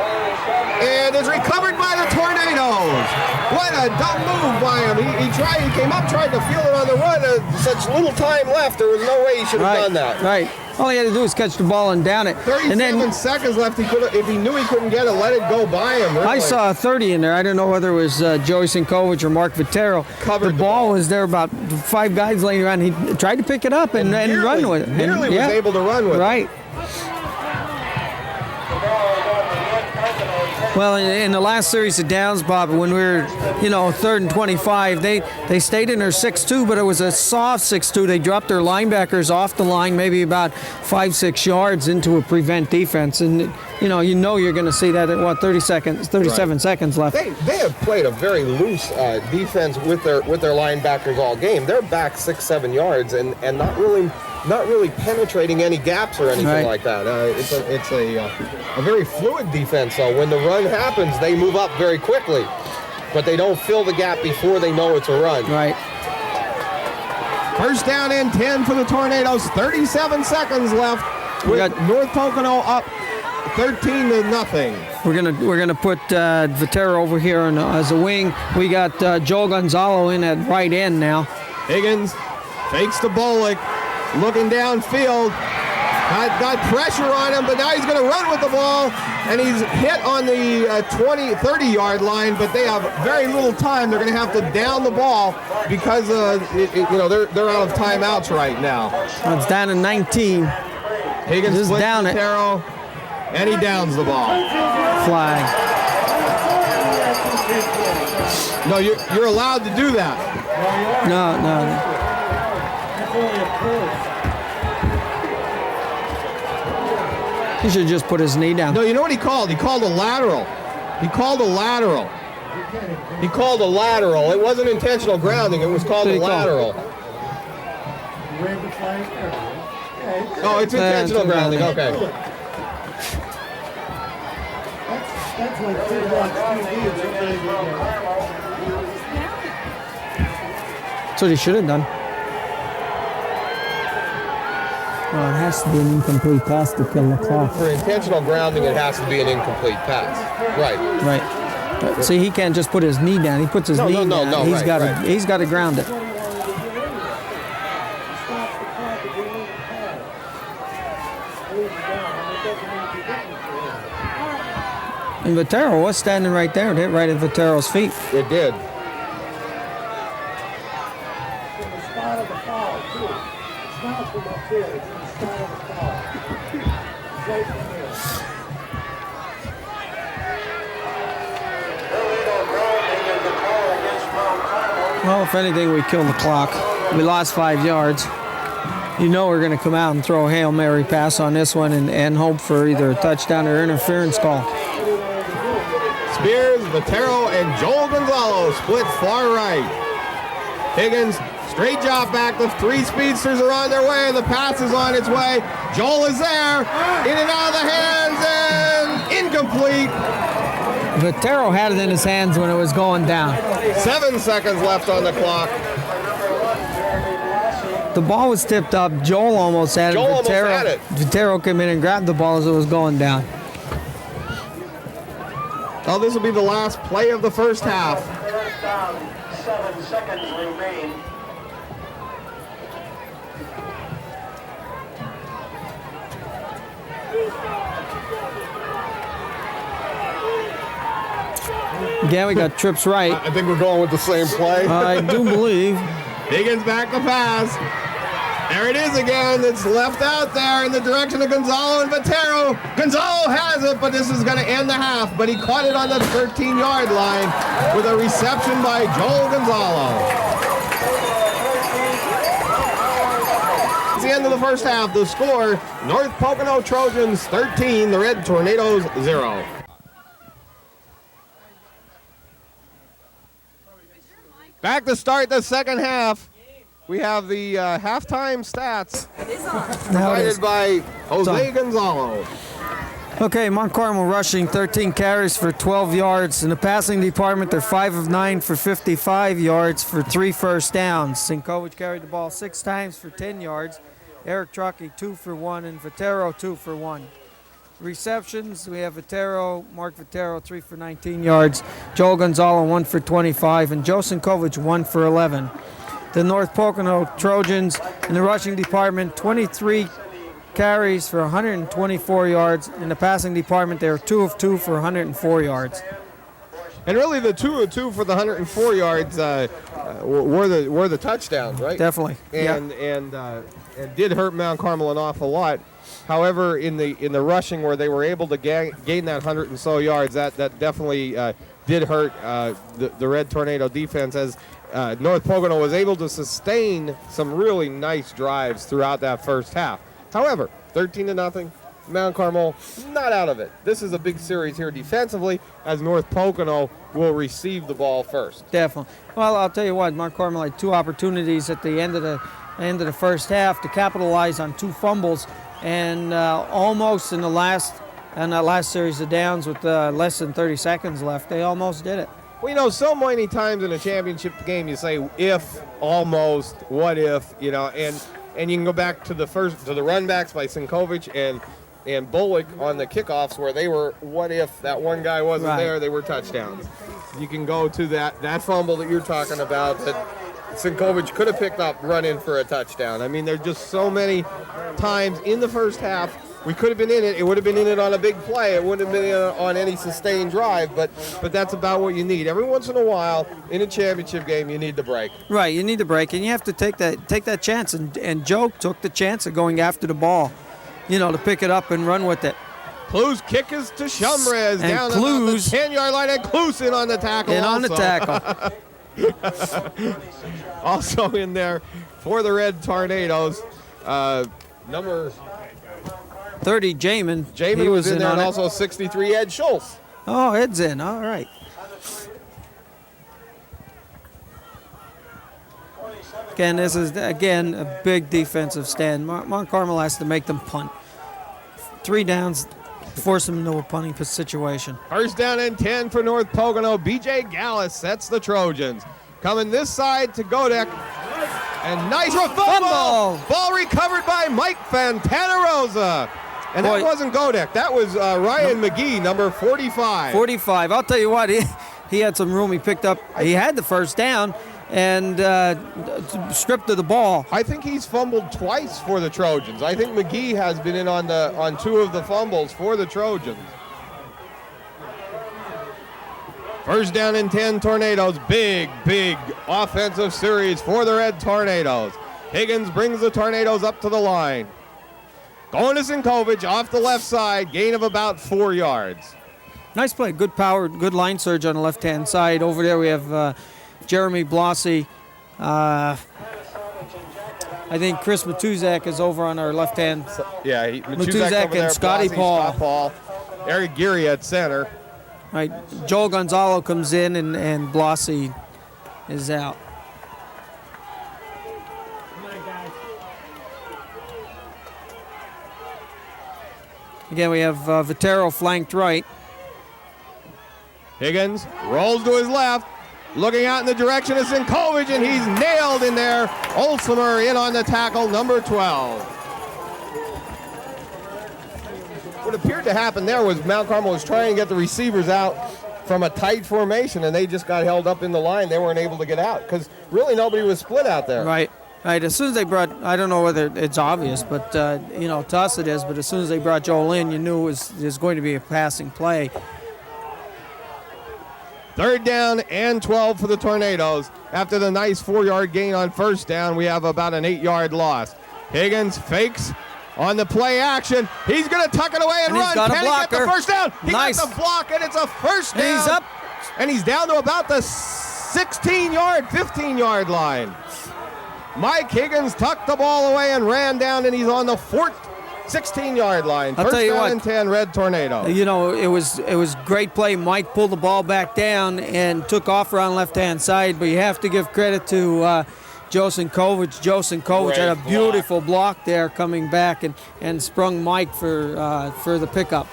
and is recovered by the Tornadoes. What a dumb move by him. He came up, tried to field it on the run. Such little time left. There was no way he should have done that. Right. All he had to do was catch the ball and down it. 37 seconds left. If he knew he couldn't get it, let it go by him. Really. I saw a 30 in there. I don't know whether it was Joey Sinkovich or Mark Vitero. The ball was there, about 5 guys laying around. He tried to pick it up and run with it. Nearly was able to run with it. Right. Well, in the last series of downs, Bob, when we were, 3rd and 25, they stayed in their 6-2, but it was a soft 6-2. They dropped their linebackers off the line, maybe about 5-6 yards into a prevent defense, and you're going to see that at 37 seconds left. They have played a very loose defense with their linebackers all game. They're back 6-7 yards and not really penetrating any gaps or anything like that. It's a very fluid defense, though. When the run happens, they move up very quickly, but they don't fill the gap before they know it's a run. Right. First down and 10 for the Tornadoes. 37 seconds left. With North Pocono up 13-0. We're gonna put Vitero over here as a wing. We got Joe Gonzalo in at right end now. Higgins fakes to Bullock. Looking downfield, Got pressure on him, but now he's going to run with the ball, and he's hit on the 30-yard line, but they have very little time. They're going to have to down the ball because they're out of timeouts right now. Well, it's down to 19. Higgins Just splits down it. Otero, and he downs the ball. Flag. No, you're allowed to do that. No. He should just put his knee down. No, you know what he called? He called a lateral. It wasn't intentional grounding. It was called a lateral. Oh, it's intentional grounding. Okay. That's like 2 blocks, 2 games. That's what he should have done. Well, it has to be an incomplete pass to kill the clock. For intentional grounding, it has to be an incomplete pass. Right. See, he can't just put his knee down. He puts his knee down. He's got to ground it. And Vitero was standing right there. It hit right at Vitero's feet. It did. Well, if anything, we killed the clock. We lost 5 yards. You know we're going to come out and throw a Hail Mary pass on this one and hope for either a touchdown or interference call. Spears, Vitero, and Joel Gonzalo split far right. Higgins, straight drop back. The 3 speedsters are on their way. The pass is on its way. Joel is there. In and out of the hands and incomplete. Vitero had it in his hands when it was going down. 7 seconds left on the clock. The ball was tipped up. Joel almost had it. Vitero came in and grabbed the ball as it was going down. Oh, this will be the last play of the first half. 7 seconds remain. Again, we got trips right. I think we're going with the same play. I do believe. Higgins back to pass. There it is again. It's left out there in the direction of Gonzalo and Vitero. Gonzalo has it, but this is going to end the half. But he caught it on the 13-yard line with a reception by Joel Gonzalo. It's the end of the first half. The score, North Pocono Trojans 13, the Red Tornadoes 0. Back to start the second half. We have the halftime stats provided by Jose Gonzalo. Okay, Mount Carmel rushing 13 carries for 12 yards. In the passing department, they're 5 of 9 for 55 yards for 3 first downs. Sinkovich carried the ball 6 times for 10 yards. Eric Truckee 2 for 1, and Vitero 2 for 1. Receptions, we have Mark Vitero 3 for 19 yards. Joel Gonzalo 1 for 25, and Joe Sinkovich 1 for 11. The North Pocono Trojans in the rushing department, 23 carries for 124 yards. In the passing department, they were 2 of 2 for 104 yards. And really, the 2 of 2 for the 104 yards were the touchdowns, right? Definitely. And did hurt Mount Carmel an awful lot. However, in the rushing where they were able to gain that 100 and so yards, that definitely did hurt the Red Tornado defense, as North Pocono was able to sustain some really nice drives throughout that first half. However, 13-0, Mount Carmel not out of it. This is a big series here defensively, as North Pocono will receive the ball first. Definitely. Well, I'll tell you what, Mount Carmel had 2 opportunities at the end of the first half to capitalize on 2 fumbles, and almost in that last series of downs with less than 30 seconds left, they almost did it. Well, so many times in a championship game you say if, almost, what if, and you can go back to the run backs by Sinkovich and Bullock on the kickoffs where they were, what if that one guy wasn't there, they were touchdowns. You can go to that fumble that you're talking about Sinkovich could have picked up, run in for a touchdown. I mean, there's just so many times in the first half we could have been in it. It would have been in it on a big play. It wouldn't have been on any sustained drive, but that's about what you need. Every once in a while, in a championship game, you need the break. Right, you need the break, and you have to take that chance. And Joe took the chance of going after the ball, to pick it up and run with it. Klu's kick is to Shumrez down about the 10-yard line, and Klus in on the tackle. On the tackle. Also in there for the Red Tornadoes, number 30, Jamin. Jamin was in there, and also 63, Ed Schultz. Oh, Ed's in. All right. Again, this is, a big defensive stand. Mount Carmel has to make them punt. 3 downs, force them into a punting situation. First down and 10 for North Pocono. B.J. Gallus sets the Trojans. Coming this side to Godek. And nice fumble! Ball recovered by Mike Fantanarosa. And that wasn't Godek. That was Ryan McGee, number 45. 45. I'll tell you what, he had some room. He picked up. He had the first down and stripped of the ball. I think he's fumbled twice for the Trojans. I think McGee has been in on 2 of the fumbles for the Trojans. First down and 10, Tornadoes. Big offensive series for the Red Tornadoes. Higgins brings the Tornadoes up to the line. Going to Sinkovich off the left side, gain of about 4 yards. Nice play, good power, good line surge on the left-hand side. Over there we have Jeremy Blossy. I think Chris Matuzak is over on our left-hand. Matuzak and Scotty Paul. Eric Geary at center. Right, Joel Gonzalo comes in and Blossy is out. Again, we have Vitero flanked right. Higgins rolls to his left, looking out in the direction of Sinkovich, and he's nailed in there. Olsemer in on the tackle, number 12. What appeared to happen there was Mount Carmel was trying to get the receivers out from a tight formation, and they just got held up in the line. They weren't able to get out because really nobody was split out there. Right. As soon as they brought, I don't know whether it's obvious, but, to us it is, but as soon as they brought Joel in, you knew it was going to be a passing play. Third down and 12 for the Tornadoes. After the nice 4-yard gain on first down, we have about an 8-yard loss. Higgins fakes on the play action. He's going to tuck it away and run. Can he get the first down? He nice. got the block, and it's a first down. And he's up. And he's down to about the 15-yard line. Mike Higgins tucked the ball away and ran down, and he's on the 16-yard line. I'll tell you First down what, and 10, Red Tornado. It was great play. Mike pulled the ball back down and took off around left-hand side, but you have to give credit to Joe Sinkovich. Joe Sinkovich had a beautiful block there coming back and sprung Mike for the pickup.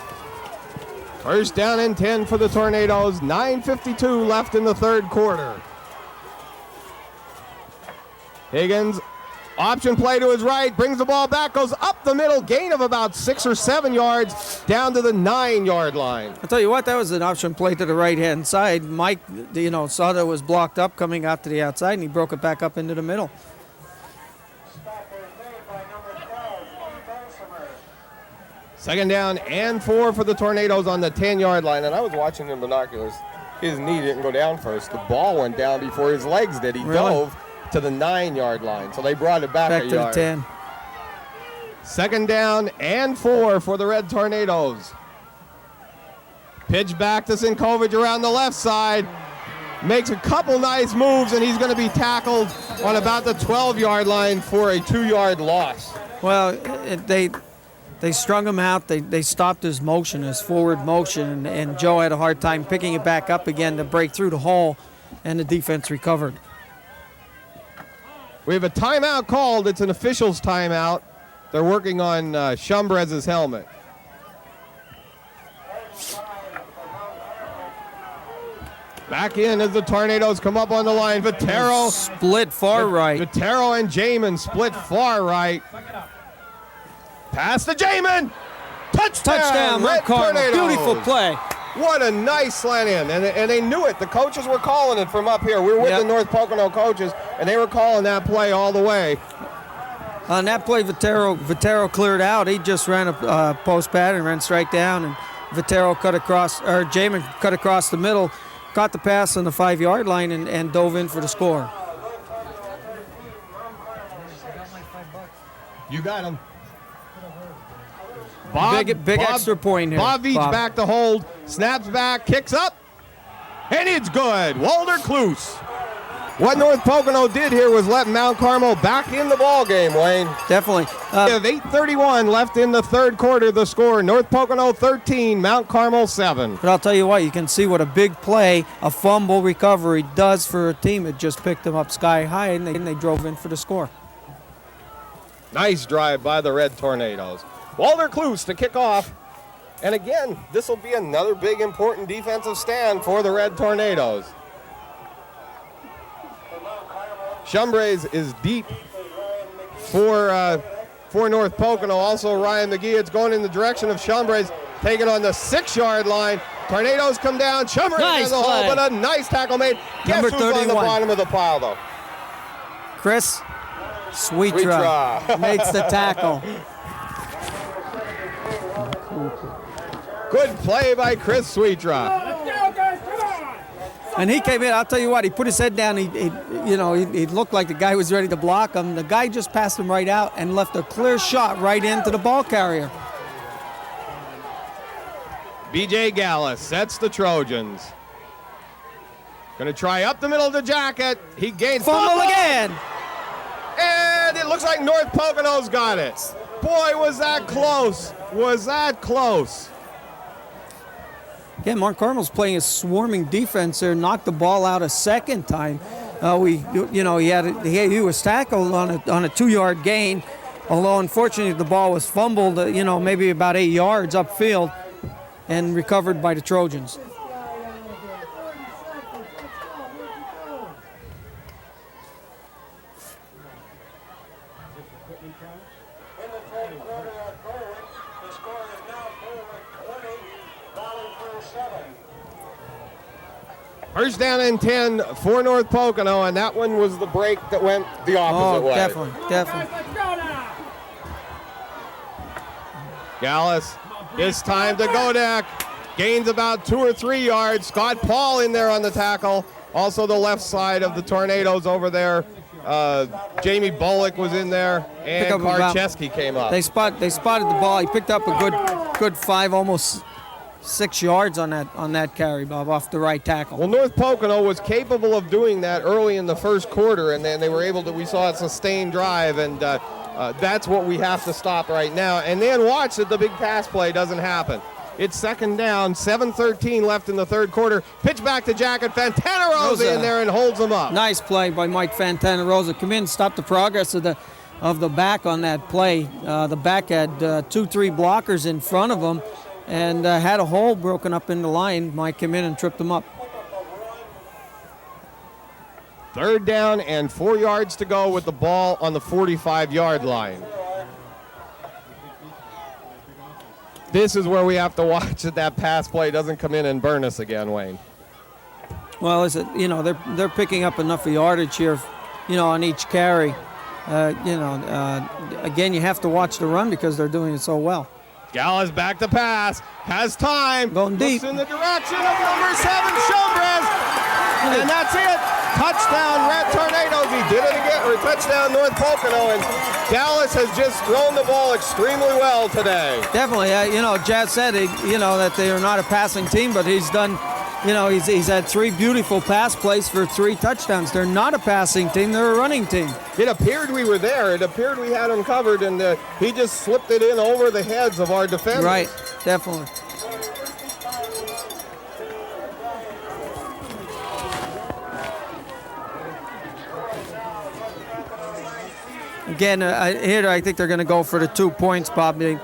First down and 10 for the Tornadoes. 9:52 left in the third quarter. Higgins, option play to his right, brings the ball back, goes up the middle, gain of about 6 or 7 yards, down to the 9-yard line. I'll tell you what, that was an option play to the right-hand side. Mike, saw that it was blocked up coming out to the outside, and he broke it back up into the middle. Second down and 4 for the Tornadoes on the 10-yard line, and I was watching in binoculars. His knee didn't go down first. The ball went down before his legs did. He dove to the 9-yard line, so they brought it back a to yard. The 10. Second down and 4 for the Red Tornadoes. Pitch back to Sinkovich around the left side. Makes a couple nice moves, and he's going to be tackled on about the 12-yard line for a 2-yard loss. Well, they strung him out. They stopped his motion, his forward motion, and Joe had a hard time picking it back up again to break through the hole, and the defense recovered. We have a timeout called. It's an official's timeout. They're working on Shumbrez's helmet. Back in as the Tornadoes come up on the line. Vitero split far right. Vitero and Jamin split far right. Pass to Jamin. Touchdown, Mount Carmel. Tornadoes. Beautiful play. What a nice slant in, and they knew it. The coaches were calling it from up here. We were with the North Pocono coaches, and they were calling that play all the way. On that play, Vitero cleared out. He just ran a post pattern, ran straight down, and Vitero cut across, or Jamin cut across the middle, caught the pass on the 5-yard line, and dove in for the score. You got him. Big extra point here. Bob Veach back to hold, snaps back, kicks up, and it's good. Walter Kloos. What North Pocono did here was let Mount Carmel back in the ball game, Wayne. Definitely. We have 8:31 left in the third quarter. The score, North Pocono 13, Mount Carmel 7. But I'll tell you what, you can see what a big play, a fumble recovery does for a team. It just picked them up sky high, and they drove in for the score. Nice drive by the Red Tornadoes. Walter Kloos to kick off. And again, this will be another big, important defensive stand for the Red Tornadoes. Shumbrays is deep for North Pocono. Also, Ryan McGee. It's going in the direction of Shumbrays, taking on the 6-yard line. Tornadoes come down. Shumbrays has a hole, but a nice tackle made. Guess Number who's 31. on the bottom of the pile, though? Chris Sweetra makes the tackle. Good play by Chris Sweetra. And he came in. I'll tell you what. He put his head down. He looked like the guy was ready to block him. The guy just passed him right out and left a clear shot right into the ball carrier. B.J. Gallus sets the Trojans. Going to try up the middle of the jacket. He gains fumble again. And it looks like North Pocono's got it. Boy, was that close. Was that close. Yeah, Mount Carmel's playing a swarming defense there, knocked the ball out a second time. He was tackled on a 2-yard gain, although unfortunately the ball was fumbled, maybe about 8 yards upfield, and recovered by the Trojans. First down and 10 for North Pocono, and that one was the break that went the opposite way. Definitely. Gallus, it's time to go deck. Gains about 2 or 3 yards. Scott Paul in there on the tackle. Also the left side of the Tornadoes over there. Jamie Bullock was in there, and Karcheski came up. They spotted the ball. He picked up a good 5, almost 6 yards on that carry, Bob, off the right tackle. Well, North Pocono was capable of doing that early in the first quarter, and then they were able to, we saw a sustained drive, and that's what we have to stop right now. And then watch that the big pass play doesn't happen. It's second down, 7:13 left in the third quarter. Pitch back to Jacket. Fantana Rosa in there and holds him up. Nice play by Mike Fantana Rosa. Come in, stop the progress of the back on that play. The back had 2-3 blockers in front of him and had a hole broken up in the line. Mike came in and tripped him up. Third down and 4 yards to go with the ball on the 45-yard line. This is where we have to watch that pass play doesn't come in and burn us again, Wayne. Well, they're picking up enough yardage here, on each carry. Again, you have to watch the run because they're doing it so well. Gallus back to pass, has time, going deep. Looks in the direction of number 7, Shumbrays, and that's it. Touchdown, Red Tornadoes. He did it again, or touchdown, North Pocono, and Gallus has just thrown the ball extremely well today. Definitely, Jazz said, that they are not a passing team, but he's done, he's had 3 beautiful pass plays for 3 touchdowns. They're not a passing team, they're a running team. It appeared we were there. It appeared we had him covered, and he just slipped it in over the heads of our defenders. Right, definitely. Again, here I think they're going to go for the 2 points, Bob, because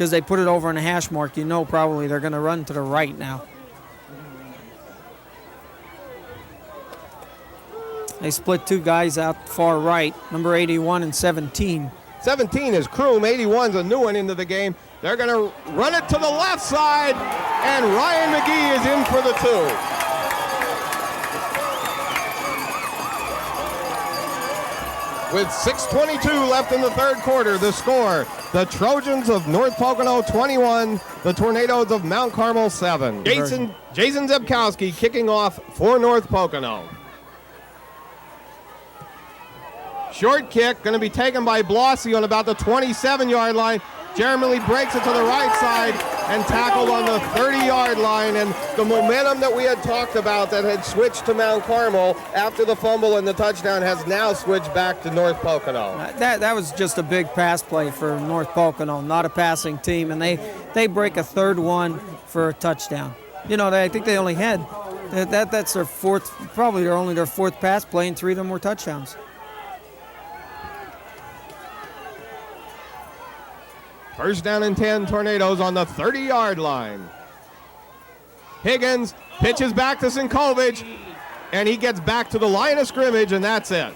they put it over on a hash mark. Probably they're going to run to the right now. They split 2 guys out far right, number 81 and 17. 17 is Kroom. 81's a new one into the game. They're going to run it to the left side, and Ryan McGee is in for the 2. With 6:22 left in the third quarter, the score, the Trojans of North Pocono 21, the Tornadoes of Mount Carmel 7. Jason Zebkowski kicking off for North Pocono. Short kick going to be taken by Blasi on about the 27-yard line. Jeremy Lee breaks it to the right side and tackled on the 30-yard line. And the momentum that we had talked about that had switched to Mount Carmel after the fumble and the touchdown has now switched back to North Pocono. That was just a big pass play for North Pocono, not a passing team. And they break a third one for a touchdown. You know, I think they only had, that's their fourth, probably only their fourth pass play, and 3 of them were touchdowns. First down and 10, Tornadoes on the 30-yard line. Higgins pitches back to Sinkovic, and he gets back to the line of scrimmage, and that's it.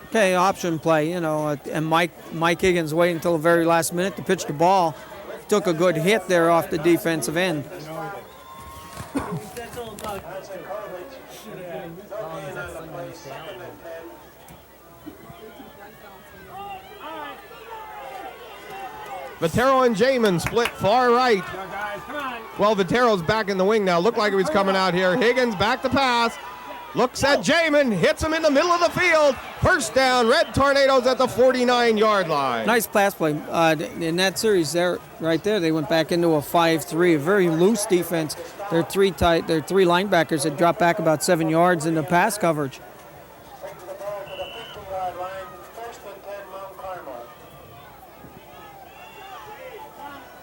Okay, option play, you know, and Mike Higgins waiting until the very last minute to pitch the ball. Took a good hit there off the defensive end. Vitero and Jamin split far right. Well, Vitero's back in the wing now. Looked like he was coming out here. Higgins back to pass. Looks at Jamin, hits him in the middle of the field. First down, Red Tornadoes at the 49-yard line. Nice pass play. In that series there, right there, they went back into a 5-3, a very loose defense. Their three linebackers had dropped back about 7 yards in the pass coverage.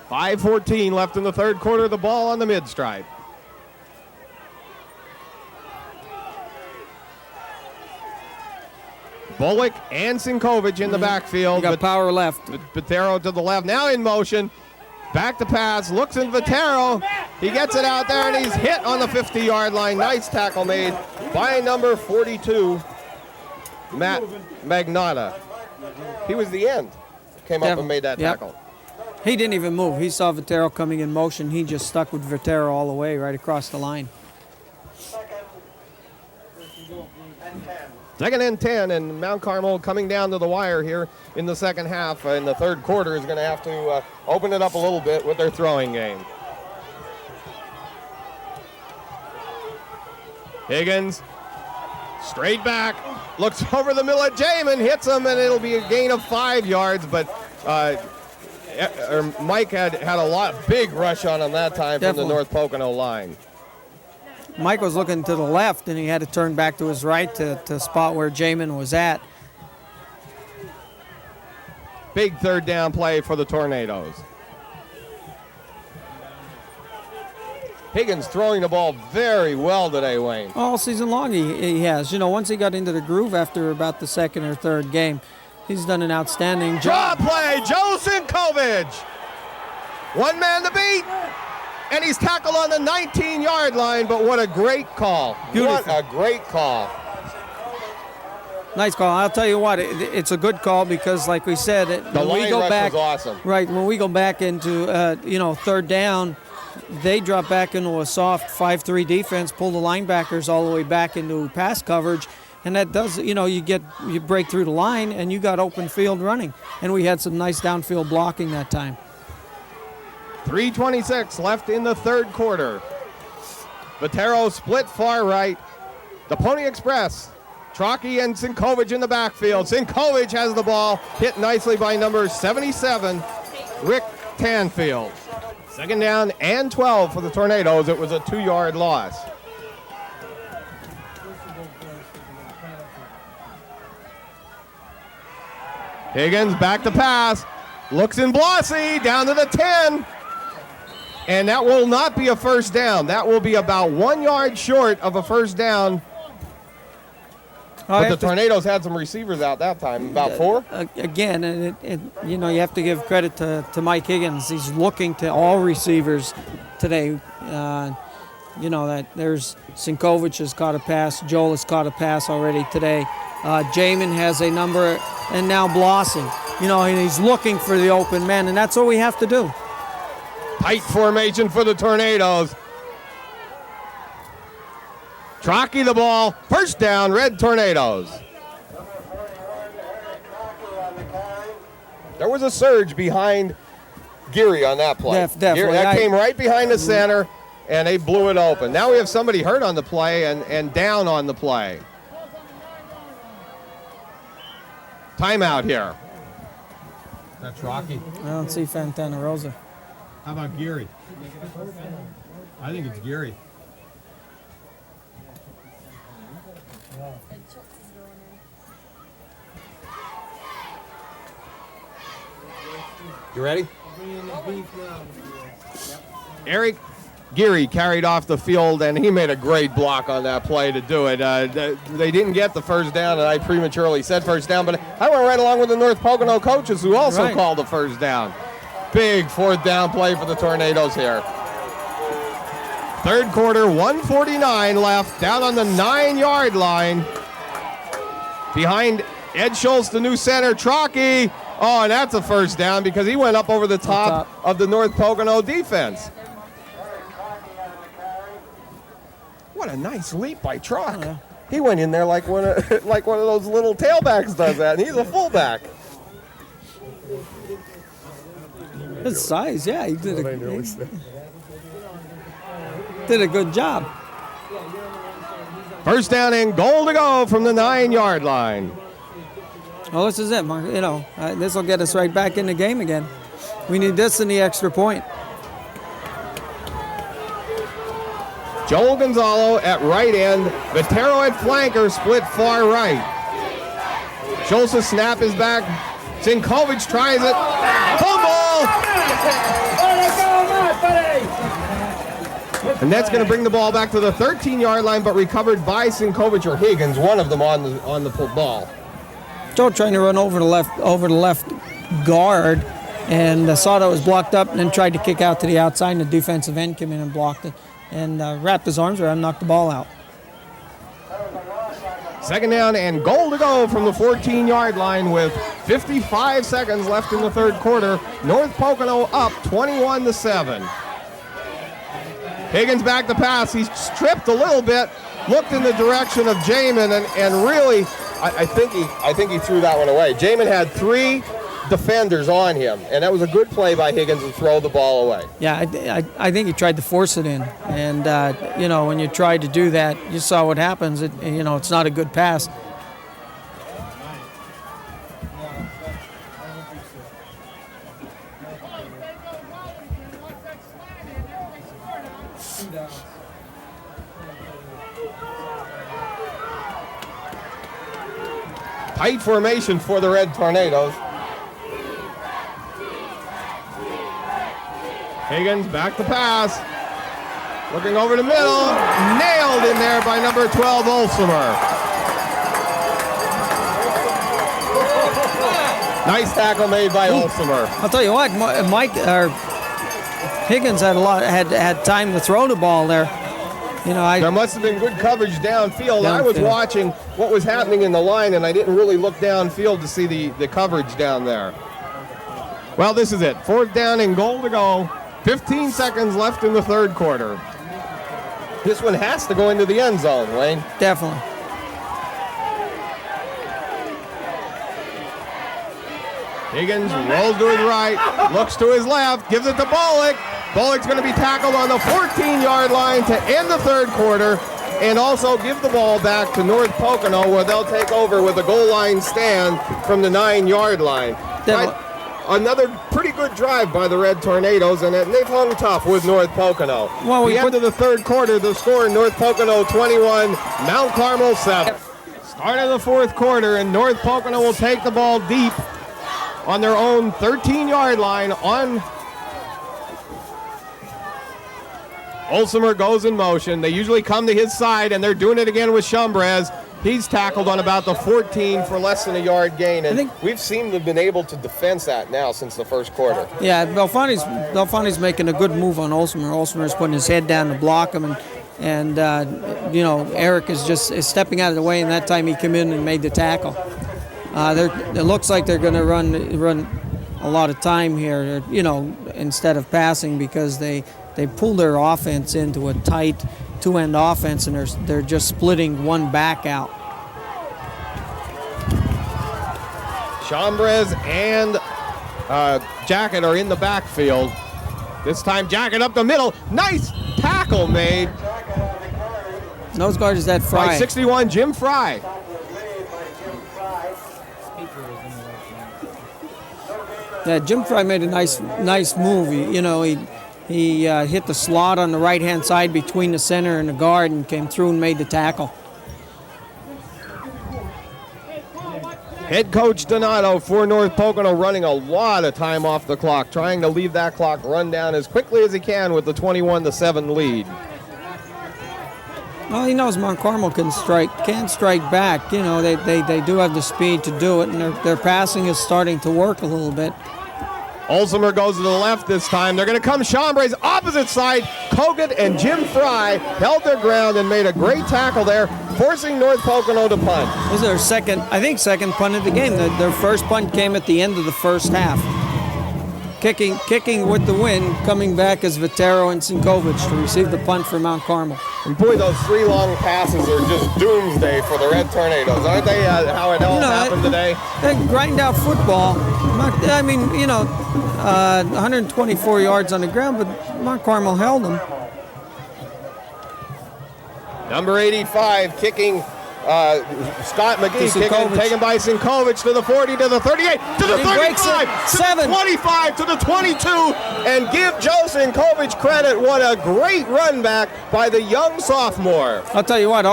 5:14 left in the third quarter. The ball on the mid-stripe. Bullock and Sinkovic in the backfield. You got power left. Vitero to the left. Now in motion. Back to pass. Looks in Vitero. He gets it out there, and he's hit on the 50-yard line. Nice tackle made by number 42, Matt Magnotta. He was the end. Came up and made that tackle. He didn't even move. He saw Vitero coming in motion. He just stuck with Vitero all the way right across the line. Second and 10, and Mount Carmel coming down to the wire here in the second half. In the third quarter is going to have to open it up a little bit with their throwing game. Higgins, straight back, looks over the middle at Jamin, hits him, and it'll be a gain of 5 yards, but Mike had a big rush on him that time. Definitely. From the North Pocono line. Mike was looking to the left, and he had to turn back to his right to spot where Jamin was at. Big third down play for the Tornadoes. Higgins throwing the ball very well today, Wayne. All season long he has. You know, once he got into the groove after about the second or third game, he's done an outstanding job. Draw play, Joe Sinkovic. One man to beat, and he's tackled on the 19-yard line, but what a great call. Beautiful. What a great call. Nice call. I'll tell you what, it's a good call because, like we said, the line rush was awesome. Right, when we go back into, third down, they drop back into a soft 5-3 defense, pull the linebackers all the way back into pass coverage. And that does, you break through the line, and you got open field running. And we had some nice downfield blocking that time. 3:26 left in the third quarter. Vitero split far right. The Pony Express. Trocchi and Sinkovic in the backfield. Sinkovic has the ball, hit nicely by number 77, Rick Tanfield. Second down and 12 for the Tornadoes. It was a 2-yard loss. Higgins back to pass, looks in Blasi, down to the 10, and that will not be a first down. That will be about 1 yard short of a first down. But the Tornadoes had some receivers out that time, about 4. Again, you have to give credit to Mike Higgins. He's looking to all receivers today. That there's Sinkovic has caught a pass, Joel has caught a pass already today. Jamin has a number, and now Blasi. and he's looking for the open man, and that's what we have to do. Tight formation for the Tornadoes. Trocky the ball. First down, Red Tornadoes. There was a surge behind Geary on that play. Definitely. That came right behind the center, and they blew it open. Now we have somebody hurt on the play and down on the play. Timeout here. That's Rocky. I don't see Fontana Rosa. How about Geary? I think it's Geary. You ready? Eric Geary carried off the field, and he made a great block on that play to do it. They didn't get the first down, and I prematurely said first down, but I went right along with the North Pocono coaches who also called the first down. Big fourth down play for the Tornadoes here. Third quarter, 1:49 left, down on the 9-yard line. Behind Ed Schultz, the new center, Trocky. Oh, and that's a first down because he went up over the top of the North Pocono defense. What a nice leap by Trock. Yeah. He went in there like one of those little tailbacks does that, and he's a fullback. His size, yeah, he did a good job. First down and goal to go from the 9-yard line. Well, this is it, Mark. This will get us right back in the game again. We need this in the extra point. Joel Gonzalo at right end. Vitero at flanker, split far right. Schultz's snap is back. Sinkovic tries it. Fumble! And that's going to bring the ball back to the 13-yard line, but recovered by Sinkovic or Higgins, one of them on the ball. Joe trying to run over the left guard, and saw that was blocked up, and then tried to kick out to the outside, and the defensive end came in and blocked it, and wrapped his arms around and knocked the ball out. Second down and goal to go from the 14-yard line with 55 seconds left in the third quarter. North Pocono up 21-7. Higgins back to pass. He's tripped a little bit, looked in the direction of Jamin, and really, I think he threw that one away. Jamin had 3 defenders on him, and that was a good play by Higgins to throw the ball away. Yeah, I think he tried to force it in, and when you try to do that, you saw what happens. It's not a good pass. Tight formation for the Red Tornadoes. Higgins back to pass. Looking over the middle. Nailed in there by number 12, Olsemer. Nice tackle made by Olsemer. I'll tell you what, Higgins had time to throw the ball there. There must have been good coverage downfield. I was watching what was happening in the line, and I didn't really look downfield to see the coverage down there. Well, this is it. Fourth down and goal to go. 15 seconds left in the third quarter. This one has to go into the end zone, Wayne. Definitely. Higgins rolls to his right, looks to his left, gives it to Bullock. Bullock's going to be tackled on the 14-yard line to end the third quarter and also give the ball back to North Pocono, where they'll take over with a goal line stand from the 9-yard line. Another pretty good drive by the Red Tornadoes, and they've hung tough with North Pocono. Well, the end of the third quarter, the score, North Pocono 21, Mount Carmel 7. Start of the fourth quarter, and North Pocono will take the ball deep on their own 13-yard line. Olsemer goes in motion. They usually come to his side, and they're doing it again with Chambrez. He's tackled on about the 14 for less than a yard gain, and we've seemed to have been able to defend that now since the first quarter. Yeah, Belfani's making a good move on Olsemer. Olsemer's putting his head down to block him, and Eric is stepping out of the way, and that time he came in and made the tackle. It looks like they're going to run a lot of time here, instead of passing, because they pull their offense into a tight two-end offense, and they're just splitting one back out. Chambres and Jacket are in the backfield. This time Jacket up the middle. Nice tackle made. Nose guard is that Fry. By 61, Jim Fry. Yeah, Jim Fry made a nice move. He hit the slot on the right-hand side between the center and the guard and came through and made the tackle. Head coach Donato for North Pocono running a lot of time off the clock, trying to leave that clock run down as quickly as he can with the 21-7 lead. Well, he knows Mount Carmel can strike back. They do have the speed to do it, and their passing is starting to work a little bit. Olsemer goes to the left this time. They're going to come Chambres opposite side. Kogut and Jim Fry held their ground and made a great tackle there, forcing North Pocono to punt. This is their second punt of the game. Their first punt came at the end of the first half. Kicking with the wind, coming back as Vitero and Sinkovic to receive the punt for Mount Carmel. And boy, those 3 long passes are just doomsday for the Red Tornadoes, aren't they? How it all happened today. They grind out football. 124 yards on the ground, but Mount Carmel held them. Number 85 kicking. Scott McGee kicking, taken by Sinkovic to the 40, to the 38, to the 35, to the 25, to the 22, and give Joe Sinkovic credit. What a great run back by the young sophomore. I'll tell you what,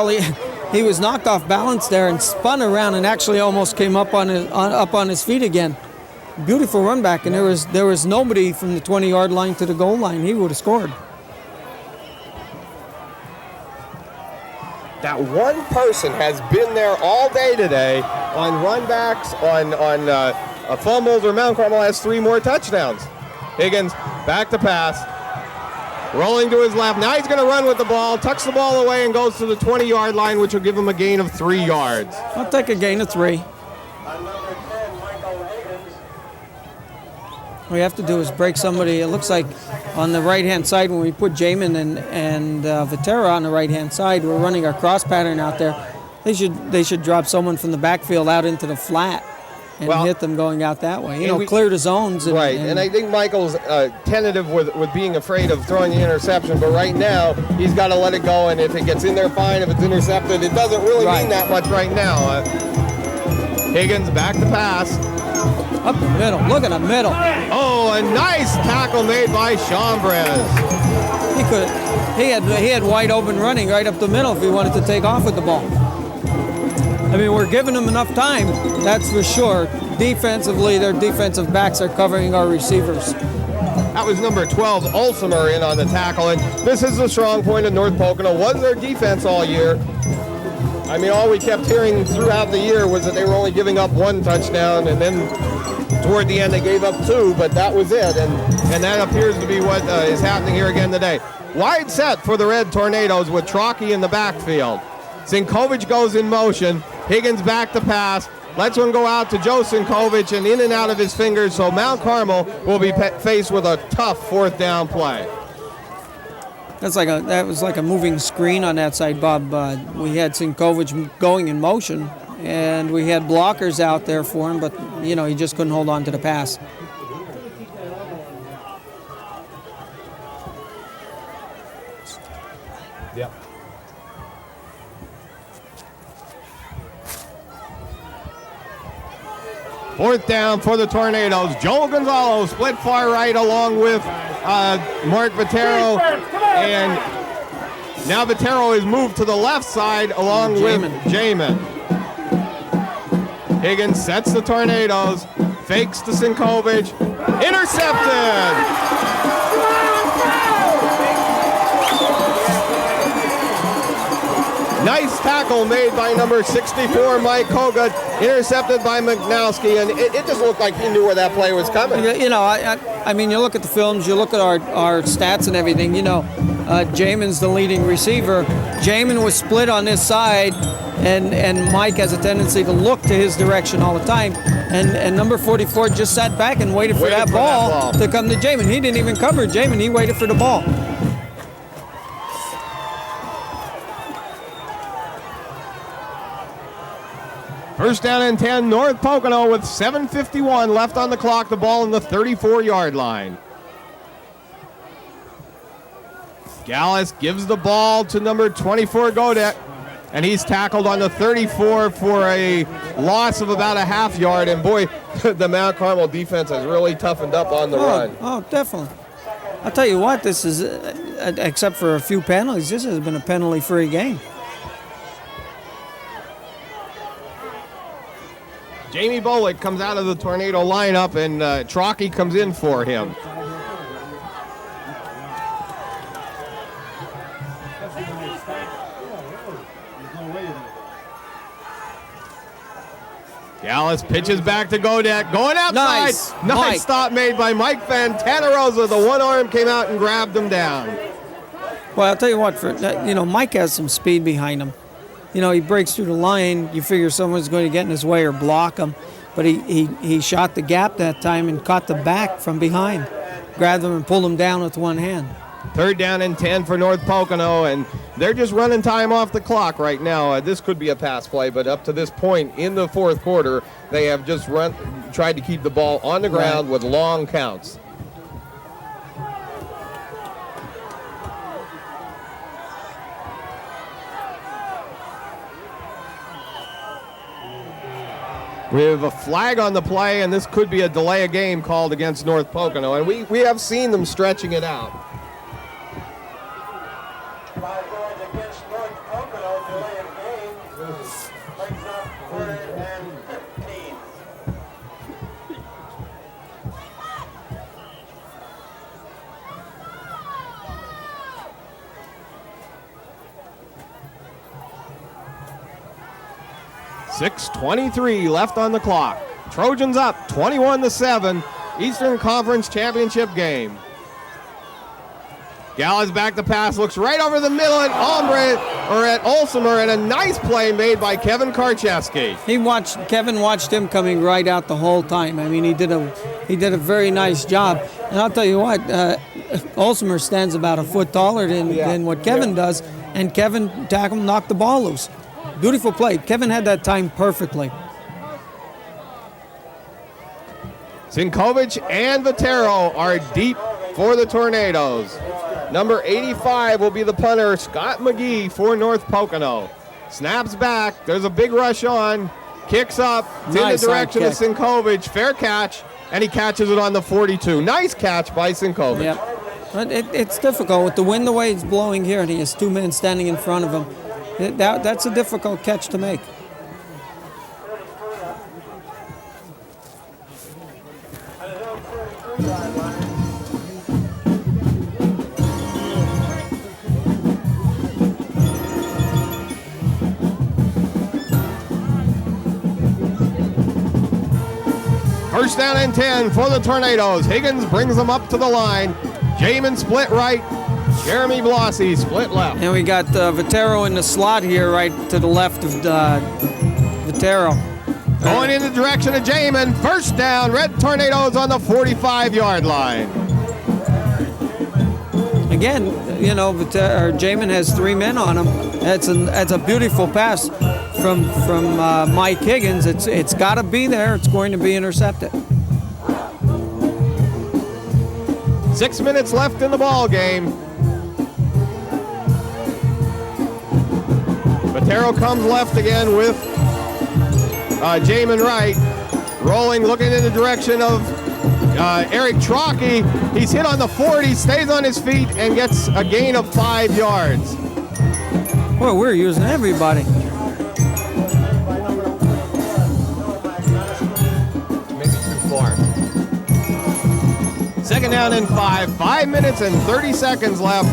he was knocked off balance there and spun around and actually almost came up on his feet again. Beautiful run back, and there was nobody from the 20-yard line to the goal line. He would have scored. That one person has been there all day today on runbacks, on fumbles, or Mount Carmel has 3 more touchdowns. Higgins back to pass, rolling to his left. Now he's going to run with the ball, tucks the ball away, and goes to the 20-yard line, which will give him a gain of 3 yards. I'll take a gain of 3. What we have to do is break somebody. It looks like on the right-hand side when we put Jamin and Vitera on the right-hand side, we're running our cross pattern out there. They should drop someone from the backfield out into the flat and hit them going out that way. Clear the zones. And I think Michael's tentative with being afraid of throwing the interception, but right now he's got to let it go, and if it gets in there, fine. If it's intercepted, it doesn't really mean that much right now. Higgins back to pass. Up the middle. Look at the middle. Oh, a nice tackle made by Chambres. He had wide open running right up the middle if he wanted to take off with the ball. I mean, we're giving them enough time, that's for sure. Defensively, their defensive backs are covering our receivers. That was number 12, Olsemer, in on the tackle, and this is the strong point of North Pocono, was their defense all year. I mean, all we kept hearing throughout the year was that they were only giving up 1 touchdown, and then toward the end they gave up 2, but that was it, and that appears to be what is happening here again today. Wide set for the Red Tornadoes with Trocchi in the backfield. Sinkovic goes in motion. Higgins back to pass. Lets one go out to Joe Sinkovic and in and out of his fingers, so Mount Carmel will be faced with a tough 4th down play. That was like a moving screen on that side, Bob. We had Sinkovic going in motion, and we had blockers out there for him, but he just couldn't hold on to the pass. Yeah. Fourth down for the Tornadoes. Joel Gonzalo split far right along with Mark Vitero, and now Vitero is moved to the left side along with Jamin. Higgins sets the Tornadoes, fakes to Sinkovic, intercepted! Nice tackle made by number 64, Mike Kogut, intercepted by McNowski, and it just looked like he knew where that play was coming. I mean, you look at the films, you look at our stats and everything, Jamin's the leading receiver. Jamin was split on this side, and Mike has a tendency to look to his direction all the time. And number 44 just sat back and waited for that ball to come to Jamin. He didn't even cover Jamin. He waited for the ball. First down and 10, North Pocono with 7:51 left on the clock. The ball in the 34-yard line. Gallus gives the ball to number 24, Godek, and he's tackled on the 34 for a loss of about a half yard. And boy, the Mount Carmel defense has really toughened up on the run. Oh, definitely. I'll tell you what, this is, except for a few penalties, this has been a penalty-free game. Jamie Bolick comes out of the Tornado lineup, and Trockey comes in for him. Gallus pitches back to Godek, going outside. Nice stop made by Mike Fantanarosa. The one arm came out and grabbed him down. Well, I'll tell you what, Mike has some speed behind him. He breaks through the line. You figure someone's going to get in his way or block him. But he shot the gap that time and caught the back from behind. Grabbed him and pulled him down with one hand. Third down and 10 for North Pocono, and they're just running time off the clock right now. This could be a pass play, but up to this point in the fourth quarter, they have just tried to keep the ball on the ground with long counts. We have a flag on the play, and this could be a delay of game called against North Pocono, and we have seen them stretching it out. Five yards against North Pocono, delay of game. Brings up 3rd and 15. .6:23 left on the clock. Trojans up 21-7. Eastern Conference Championship game. Gallus back to pass, looks right over the middle at Olsemer, and a nice play made by Kevin Karchewski. Kevin watched him coming right out the whole time. I mean, he did a very nice job. And I'll tell you what, Olsemer stands about a foot taller than what Kevin does, and Kevin tackled him, knocked the ball loose. Beautiful play. Kevin had that time perfectly. Sinkovich and Vitero are deep for the Tornadoes. Number 85 will be the punter, Scott McGee, for North Pocono. Snaps back. There's a big rush on. Kicks up. It's in the direction of Sinkovich. Fair catch, and he catches it on the 42. Nice catch by Sinkovich. Yep. But it's difficult with the wind the way it's blowing here, and he has two men standing in front of him. That's a difficult catch to make. First down and 10 for the Tornadoes. Higgins brings them up to the line. Jamin split right. Jeremy Blasi split left. And we got Vitero in the slot here, right to the left of Vitero. Going in the direction of Jamin. First down, Red Tornadoes on the 45-yard line. Again, Jamin has three men on him. That's a beautiful pass from Mike Higgins. It's got to be there. It's going to be intercepted. 6 minutes left in the ball game. Vitero comes left again with Jamin right. Rolling, looking in the direction of Eric Trockey. He's hit on the 40, stays on his feet, and gets a gain of 5 yards. Well, we're using everybody. Maybe too far. Second down and 5. 5 minutes and 30 seconds left.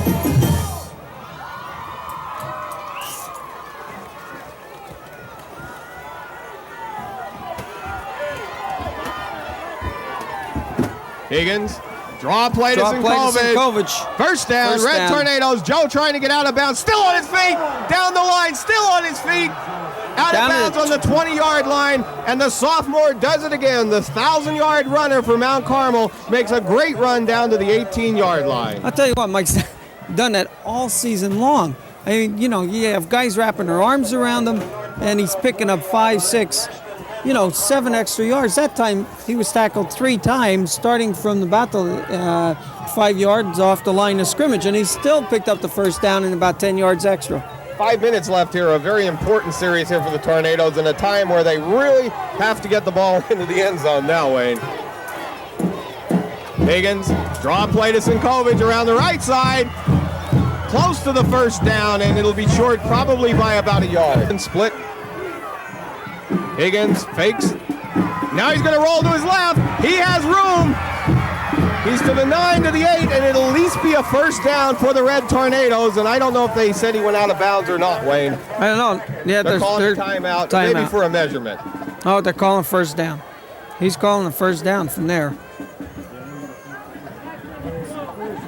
Higgins Draw play to Sinkovic. First down, First Red down. Tornadoes. Joe trying to get out of bounds. Still on his feet. Down the line. Still on his feet. Out of Down bounds it. on the 20-yard line. And the sophomore does it again. The 1,000-yard runner for Mount Carmel makes a great run down to the 18-yard line. I'll tell you what, Mike's done that all season long. I mean, you know, you have guys wrapping their arms around him, and he's picking up 5, 6, 7 extra yards. That time, he was tackled 3 times, starting from about the 5 yards off the line of scrimmage, and he still picked up the first down and about 10 yards extra. 5 minutes left here. A very important series here for the Tornadoes in a time where they really have to get the ball into the end zone now, Wayne. Higgins, draw play to Sinkovic around the right side. Close to the first down, and it'll be short probably by about a yard. And split. Higgins fakes. Now he's going to roll to his left. He has room. He's to the 9, to the 8, and it'll at least be a first down for the Red Tornadoes. And I don't know if they said he went out of bounds or not, Wayne. I don't know. Yeah, They're calling a timeout, maybe for a measurement. Oh, they're calling first down. He's calling a first down from there.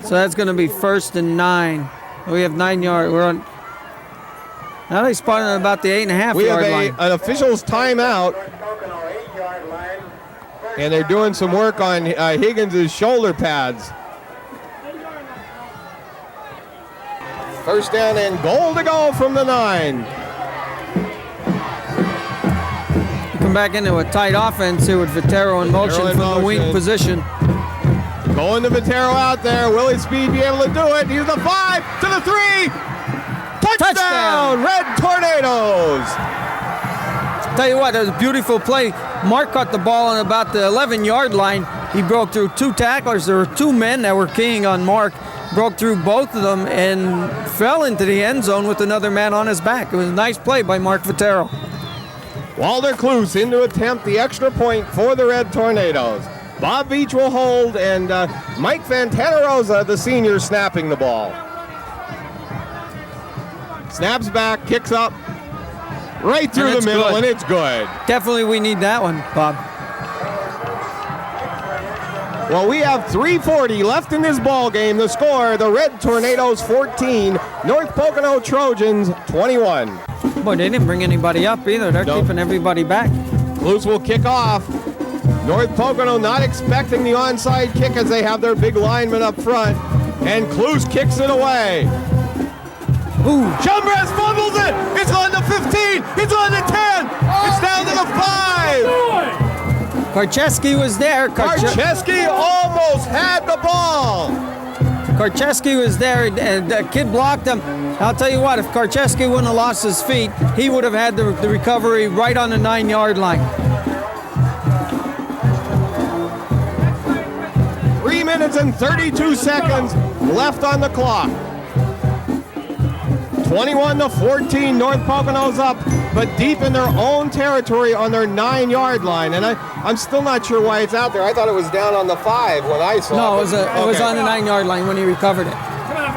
So that's going to be 1st and 9. We have 9 yards. We're on. Now they spotted at about the 8.5 We have yard line. an official's timeout, Pocono 8-yard line. and they're doing some work on Higgins' shoulder pads. First down and goal to go from the 9. Come back into a tight offense here with Vitero in motion in from the wing motion. position. Going to Vitero out there. Will his speed be able to do it? He's the 5 to the 3. Touchdown, Red Tornadoes. Tell you what, that was a beautiful play. Mark caught the ball on about the 11-yard line. He broke through 2 tacklers. There were 2 men that were keying on Mark. Broke through both of them and fell into the end zone with another man on his back. It was a nice play by Mark Vitero. Walter Kluse in to attempt the extra point for the Red Tornadoes. Bob Beach will hold, and Mike Fantanarosa, the senior, snapping the ball. Snaps back, kicks up, right through And the it's middle, good. and it's good. Definitely we need that one, Bob. Well, we have 3:40 left in this ball game. The score, the Red Tornadoes 14, North Pocono Trojans 21. Boy, they didn't bring anybody up either. They're Nope. keeping everybody back. Kluse will kick off. North Pocono not expecting the onside kick as they have their big lineman up front. And Kluse kicks it away. Ooh. Chambres fumbles it. It's on the 15. It's on the 10. It's down to the 5. Karcheski was there. Karcheski almost had the ball. Karcheski was there, and the kid blocked him. I'll tell you what, if Karcheski wouldn't have lost his feet, he would have had the recovery right on the 9-yard line. 3 minutes and 32 seconds left on the clock. 21-14, North Pocono's up, but deep in their own territory on their 9-yard line. And I'm still not sure why it's out there. I thought it was down on the 5 when I saw No, it. it was on the 9-yard line when he recovered it.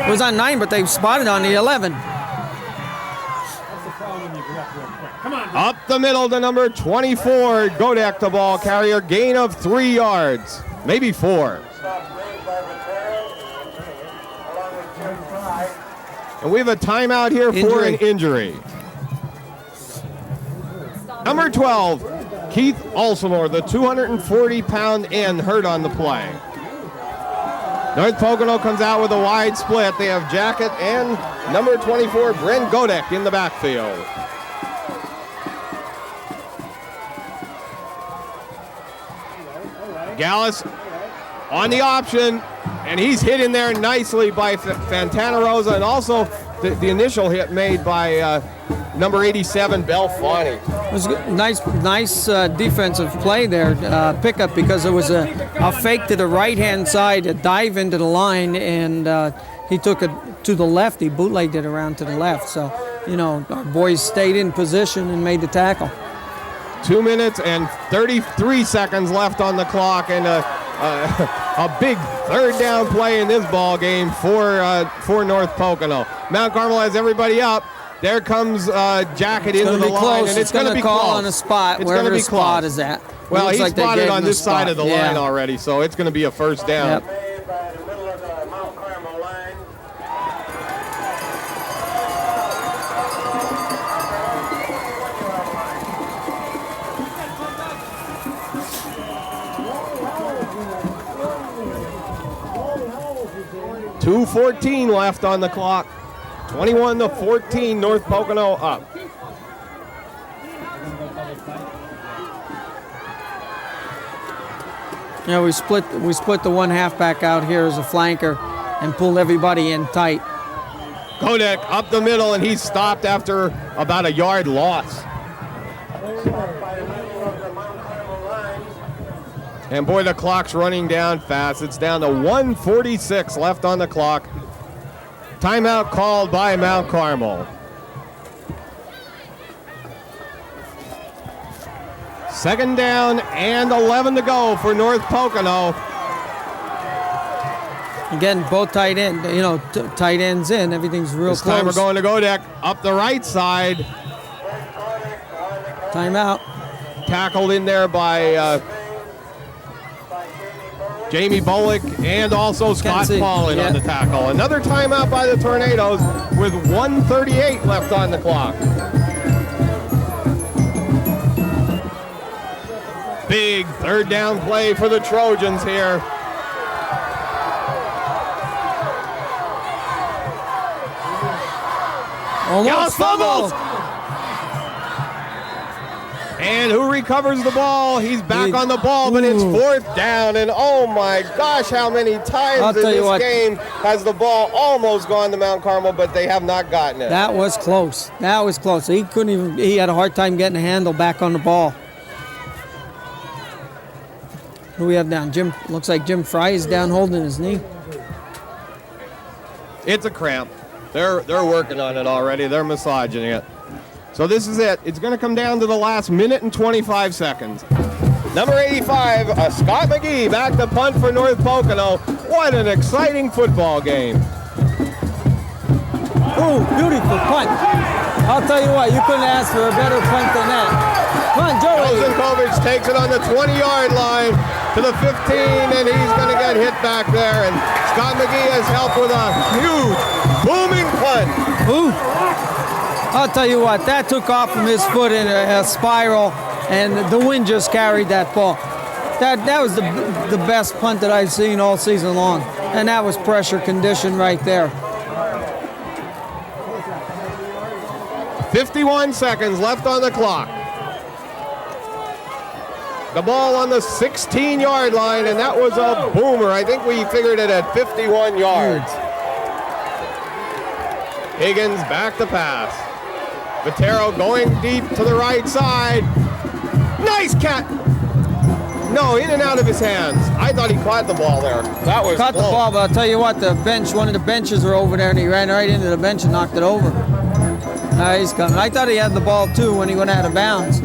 It was on 9, but they spotted on the 11. Up the middle to number 24, Godek, the ball carrier, gain of 3 yards, maybe 4. And we have a timeout here for an injury. Number 12, Keith Alsomore, the 240-pound end, hurt on the play. North Pocono comes out with a wide split. They have Jacket and number 24, Brent Godek, in the backfield. Gallus on the option, and he's hit in there nicely by Fantanarosa, and also the initial hit made by number 87, Belfani. It was a nice defensive play there, pickup, because it was a fake to the right-hand side, a dive into the line, and he took it to the left. He bootlegged it around to the left. So, our boys stayed in position and made the tackle. 2 minutes and 33 seconds left on the clock, and a big third down play in this ball game for North Pocono. Mount Carmel has everybody up. There comes Jacket into the line, and it's going to be call close. on a spot, It's wherever gonna the be spot close. is at. Well, Looks he like they spotted gave on him this side spot. of the line already, so it's going to be a first down. Yep. 2:14 left on the clock. 21-14, North Pocono up. Yeah, we split the one halfback out here as a flanker and pulled everybody in tight. Kodak up the middle, and he's stopped after about a yard loss. By the middle of the Mount Carmel line. And boy, the clock's running down fast. It's down to 1:46 left on the clock. Timeout called by Mount Carmel. Second down and 11 to go for North Pocono. Again, both tight ends in. Everything's real This close. time we're going to Godek up the right side. Timeout. Tackled in there by Jamie Bullock and also Scott see. Paulin Yeah. on the tackle. Another timeout by the Tornadoes with 1:38 left on the clock. Big third down play for the Trojans here. Almost fumbled. And who recovers the ball? He's back on the ball, but it's Ooh. fourth down. And oh my gosh, how many I'll times in tell you this what. game has the ball almost gone to Mount Carmel, but they have not gotten it. That was close. That was close. He couldn't even. He had a hard time getting a handle back on the ball. Who do we have down? Jim. Looks like Jim Fry is down holding his knee. It's a cramp. They're working on it already. They're massaging it. So this is it. It's going to come down to the last minute and 25 seconds. Number 85, Scott McGee back to punt for North Pocono. What an exciting football game. Ooh, beautiful punt. I'll tell you what, you couldn't ask for a better punt than that. Come on, Joey. Zenkovic takes it on the 20-yard line to the 15, and he's going to get hit back there. And Scott McGee has helped with a huge, booming punt. Ooh. I'll tell you what, that took off from his foot in a spiral, and the wind just carried that ball. That was the best punt that I've seen all season long, and that was pressure condition right there. 51 seconds left on the clock. The ball on the 16-yard line, and that was a boomer. I think we figured it at 51 yards. Higgins back to pass. Vitero going deep to the right side. Nice catch. No, in and out of his hands. I thought he caught the ball there. That was Caught the close. ball, but I'll tell you what, one of the benches were over there, and he ran right into the bench and knocked it over. He's coming. I thought he had the ball too when he went out of bounds.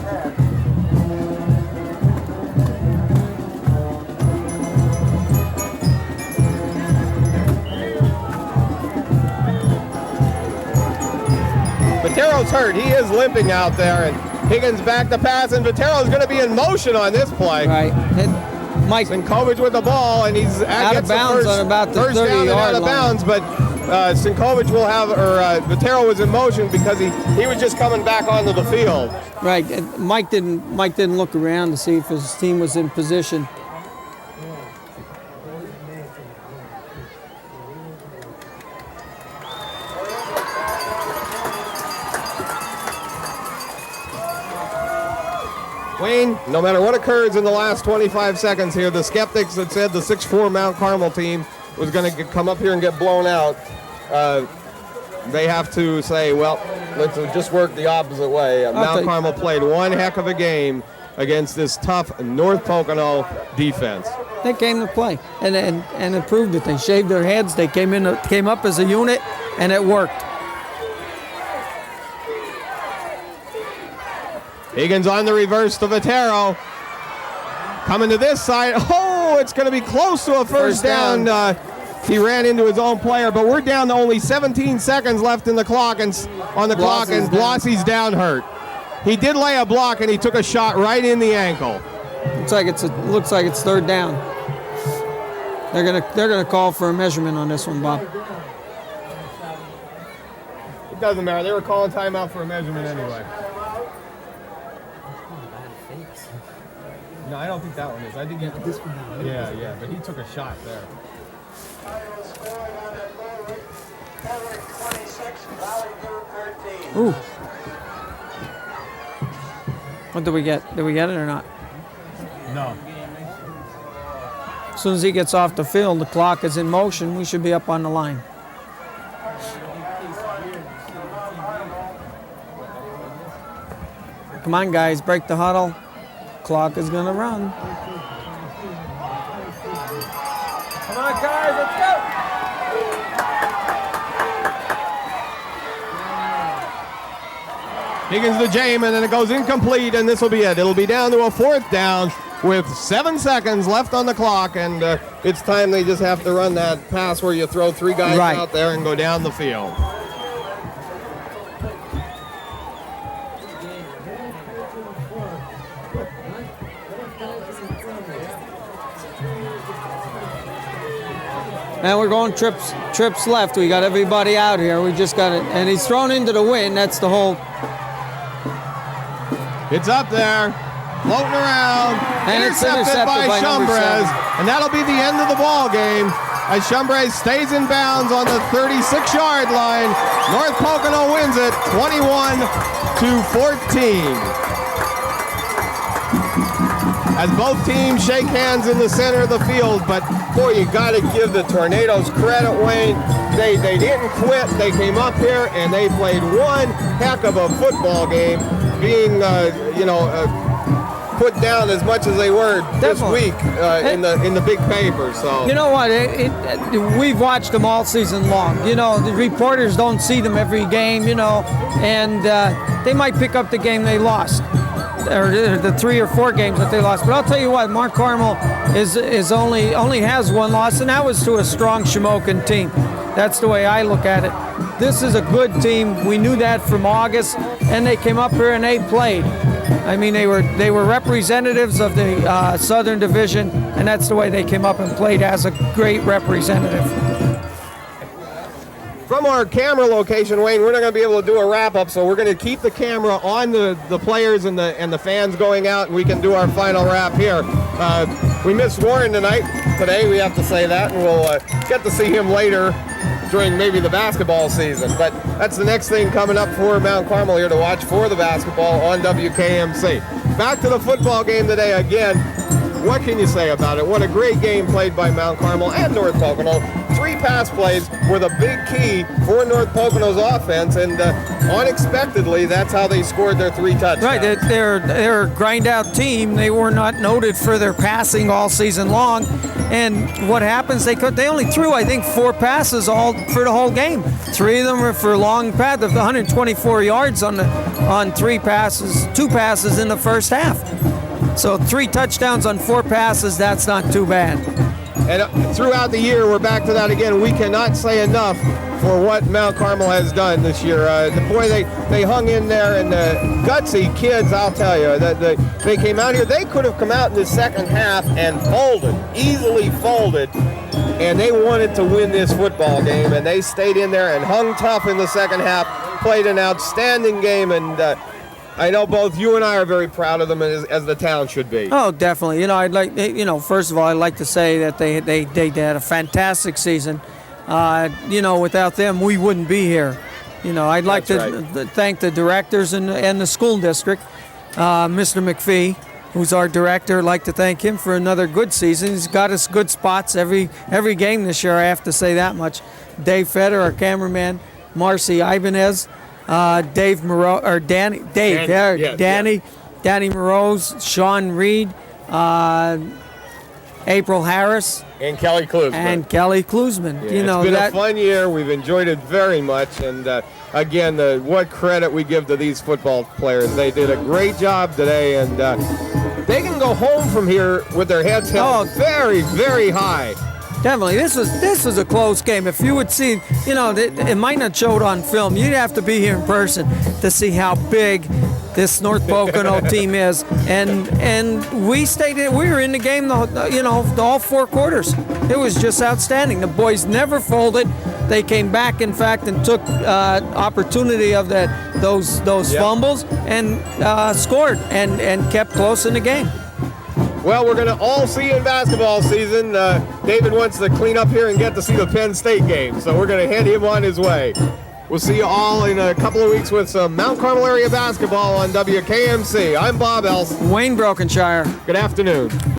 Vitero's hurt. He is limping out there, and Higgins back to pass, and Vitero's going to to be in motion on this play. Right. Mike. Sinkovic with the ball, and he's Out of gets the bounds on about the first down and 30-yard out of line. bounds, but Sinkovic will have, Vitero was in motion because he was just coming back onto the field. Right. And Mike didn't look around to see if his team was in position. Wayne, no matter what occurs in the last 25 seconds here, the skeptics that said the 6'4 Mount Carmel team was going to come up here and get blown out, they have to say, well, let's just work the opposite way. Mount Carmel played one heck of a game against this tough North Pocono defense. They came to play, and it proved it. They shaved their heads. They came up as a unit, and it worked. Higgins on the reverse to Vitero. Coming to this side. Oh, it's going to be close to a first down. He ran into his own player, but we're down to only 17 seconds left in the clock and Blossie's down hurt. He did lay a block, and he took a shot right in the ankle. Looks like it's third down. They're gonna call for a measurement on this one, Bob. It doesn't matter. They were calling timeout for a measurement anyway. No, I don't think that one is. I think this one. Yeah, but he took a shot there. Ooh. What did we get? Did we get it or not? No. As soon as he gets off the field, the clock is in motion. We should be up on the line. Come on, guys, break the huddle. Clock is gonna run. Come on, guys, let's go. Higgins to Jamin, and it goes incomplete, and this will be it. It'll be down to a 4th down with 7 seconds left on the clock, and it's time they just have to run that pass where you throw 3 guys Right. out there and go down the field. And we're going trips left. We got everybody out here. We just got it, and he's thrown into the wind. That's the whole. It's up there, floating around, And it's intercepted by intercepted by number Chambres, 7. and that'll be the end of the ball game as Chambres stays in bounds on the 36-yard line. North Pocono wins it 21-14. As both teams shake hands in the center of the field, but boy, you got to give the Tornadoes credit, Wayne. They didn't quit. They came up here and they played one heck of a football game, being put down as much as they were this Definitely. week in the big paper. So You know what? We've watched them all season long. You know, the reporters don't see them every game. You know, and they might pick up the game they lost, or the 3 or 4 games that they lost. But I'll tell you what, Mark Carmel is only has 1 loss, and that was to a strong Shamokin team. That's the way I look at it. This is a good team. We knew that from August, and they came up here and they played. I mean, they were representatives of the Southern Division, and that's the way they came up and played as a great representative. from our camera location, Wayne, we're not going to be able to do a wrap-up, so we're going to keep the camera on the players and the fans going out, and we can do our final wrap here. We missed Warren today, we have to say that, and we'll get to see him later during maybe the basketball season. But that's the next thing coming up for Mount Carmel here to watch for the basketball on WKMC. Back to the football game today again. What can you say about it? What a great game played by Mount Carmel and North Pocono. 3 pass plays were the big key for North Pocono's offense, and unexpectedly, that's how they scored their 3 touchdowns. Right, they're a grind-out team. They were not noted for their passing all season long, and what happens? They only threw, I think, 4 passes all for the whole game. 3 of them were for long pass, 124 yards on 3 passes, 2 passes in the first half. So 3 touchdowns on 4 passes, that's not too bad. And throughout the year, we're back to that again. We cannot say enough for what Mount Carmel has done this year. They hung in there, and the gutsy kids, I'll tell you, they came out here. They could have come out in the second half and easily folded, and they wanted to win this football game, and they stayed in there and hung tough in the second half, played an outstanding game, and I know both you and I are very proud of them, as the town should be. Oh, definitely. First of all, I'd like to say that they had a fantastic season. Without them, we wouldn't be here. I'd like to thank the directors and the school district. Mr. McPhee, who's our director, I'd like to thank him for another good season. He's got us good spots every game this year, I have to say that much. Dave Feder, our cameraman, Marcy Ibanez, Danny Morose, Sean Reed, April Harris, and Kelly Klusman. Yeah, it's been a fun year. We've enjoyed it very much, and again, what credit we give to these football players. They did a great job today, and they can go home from here with their heads held very, very high. Definitely. This was a close game. If you would see, it might not show it on film. You'd have to be here in person to see how big this North Pocono team is. And we were in the game all 4 quarters. It was just outstanding. The boys never folded. They came back, in fact, and took opportunity of those fumbles and scored and kept close in the game. Well, we're going to all see you in basketball season. David wants to clean up here and get to see the Penn State game, so we're going to head him on his way. We'll see you all in a couple of weeks with some Mount Carmel area basketball on WKMC. I'm Bob Elson. Wayne Brokenshire. Good afternoon.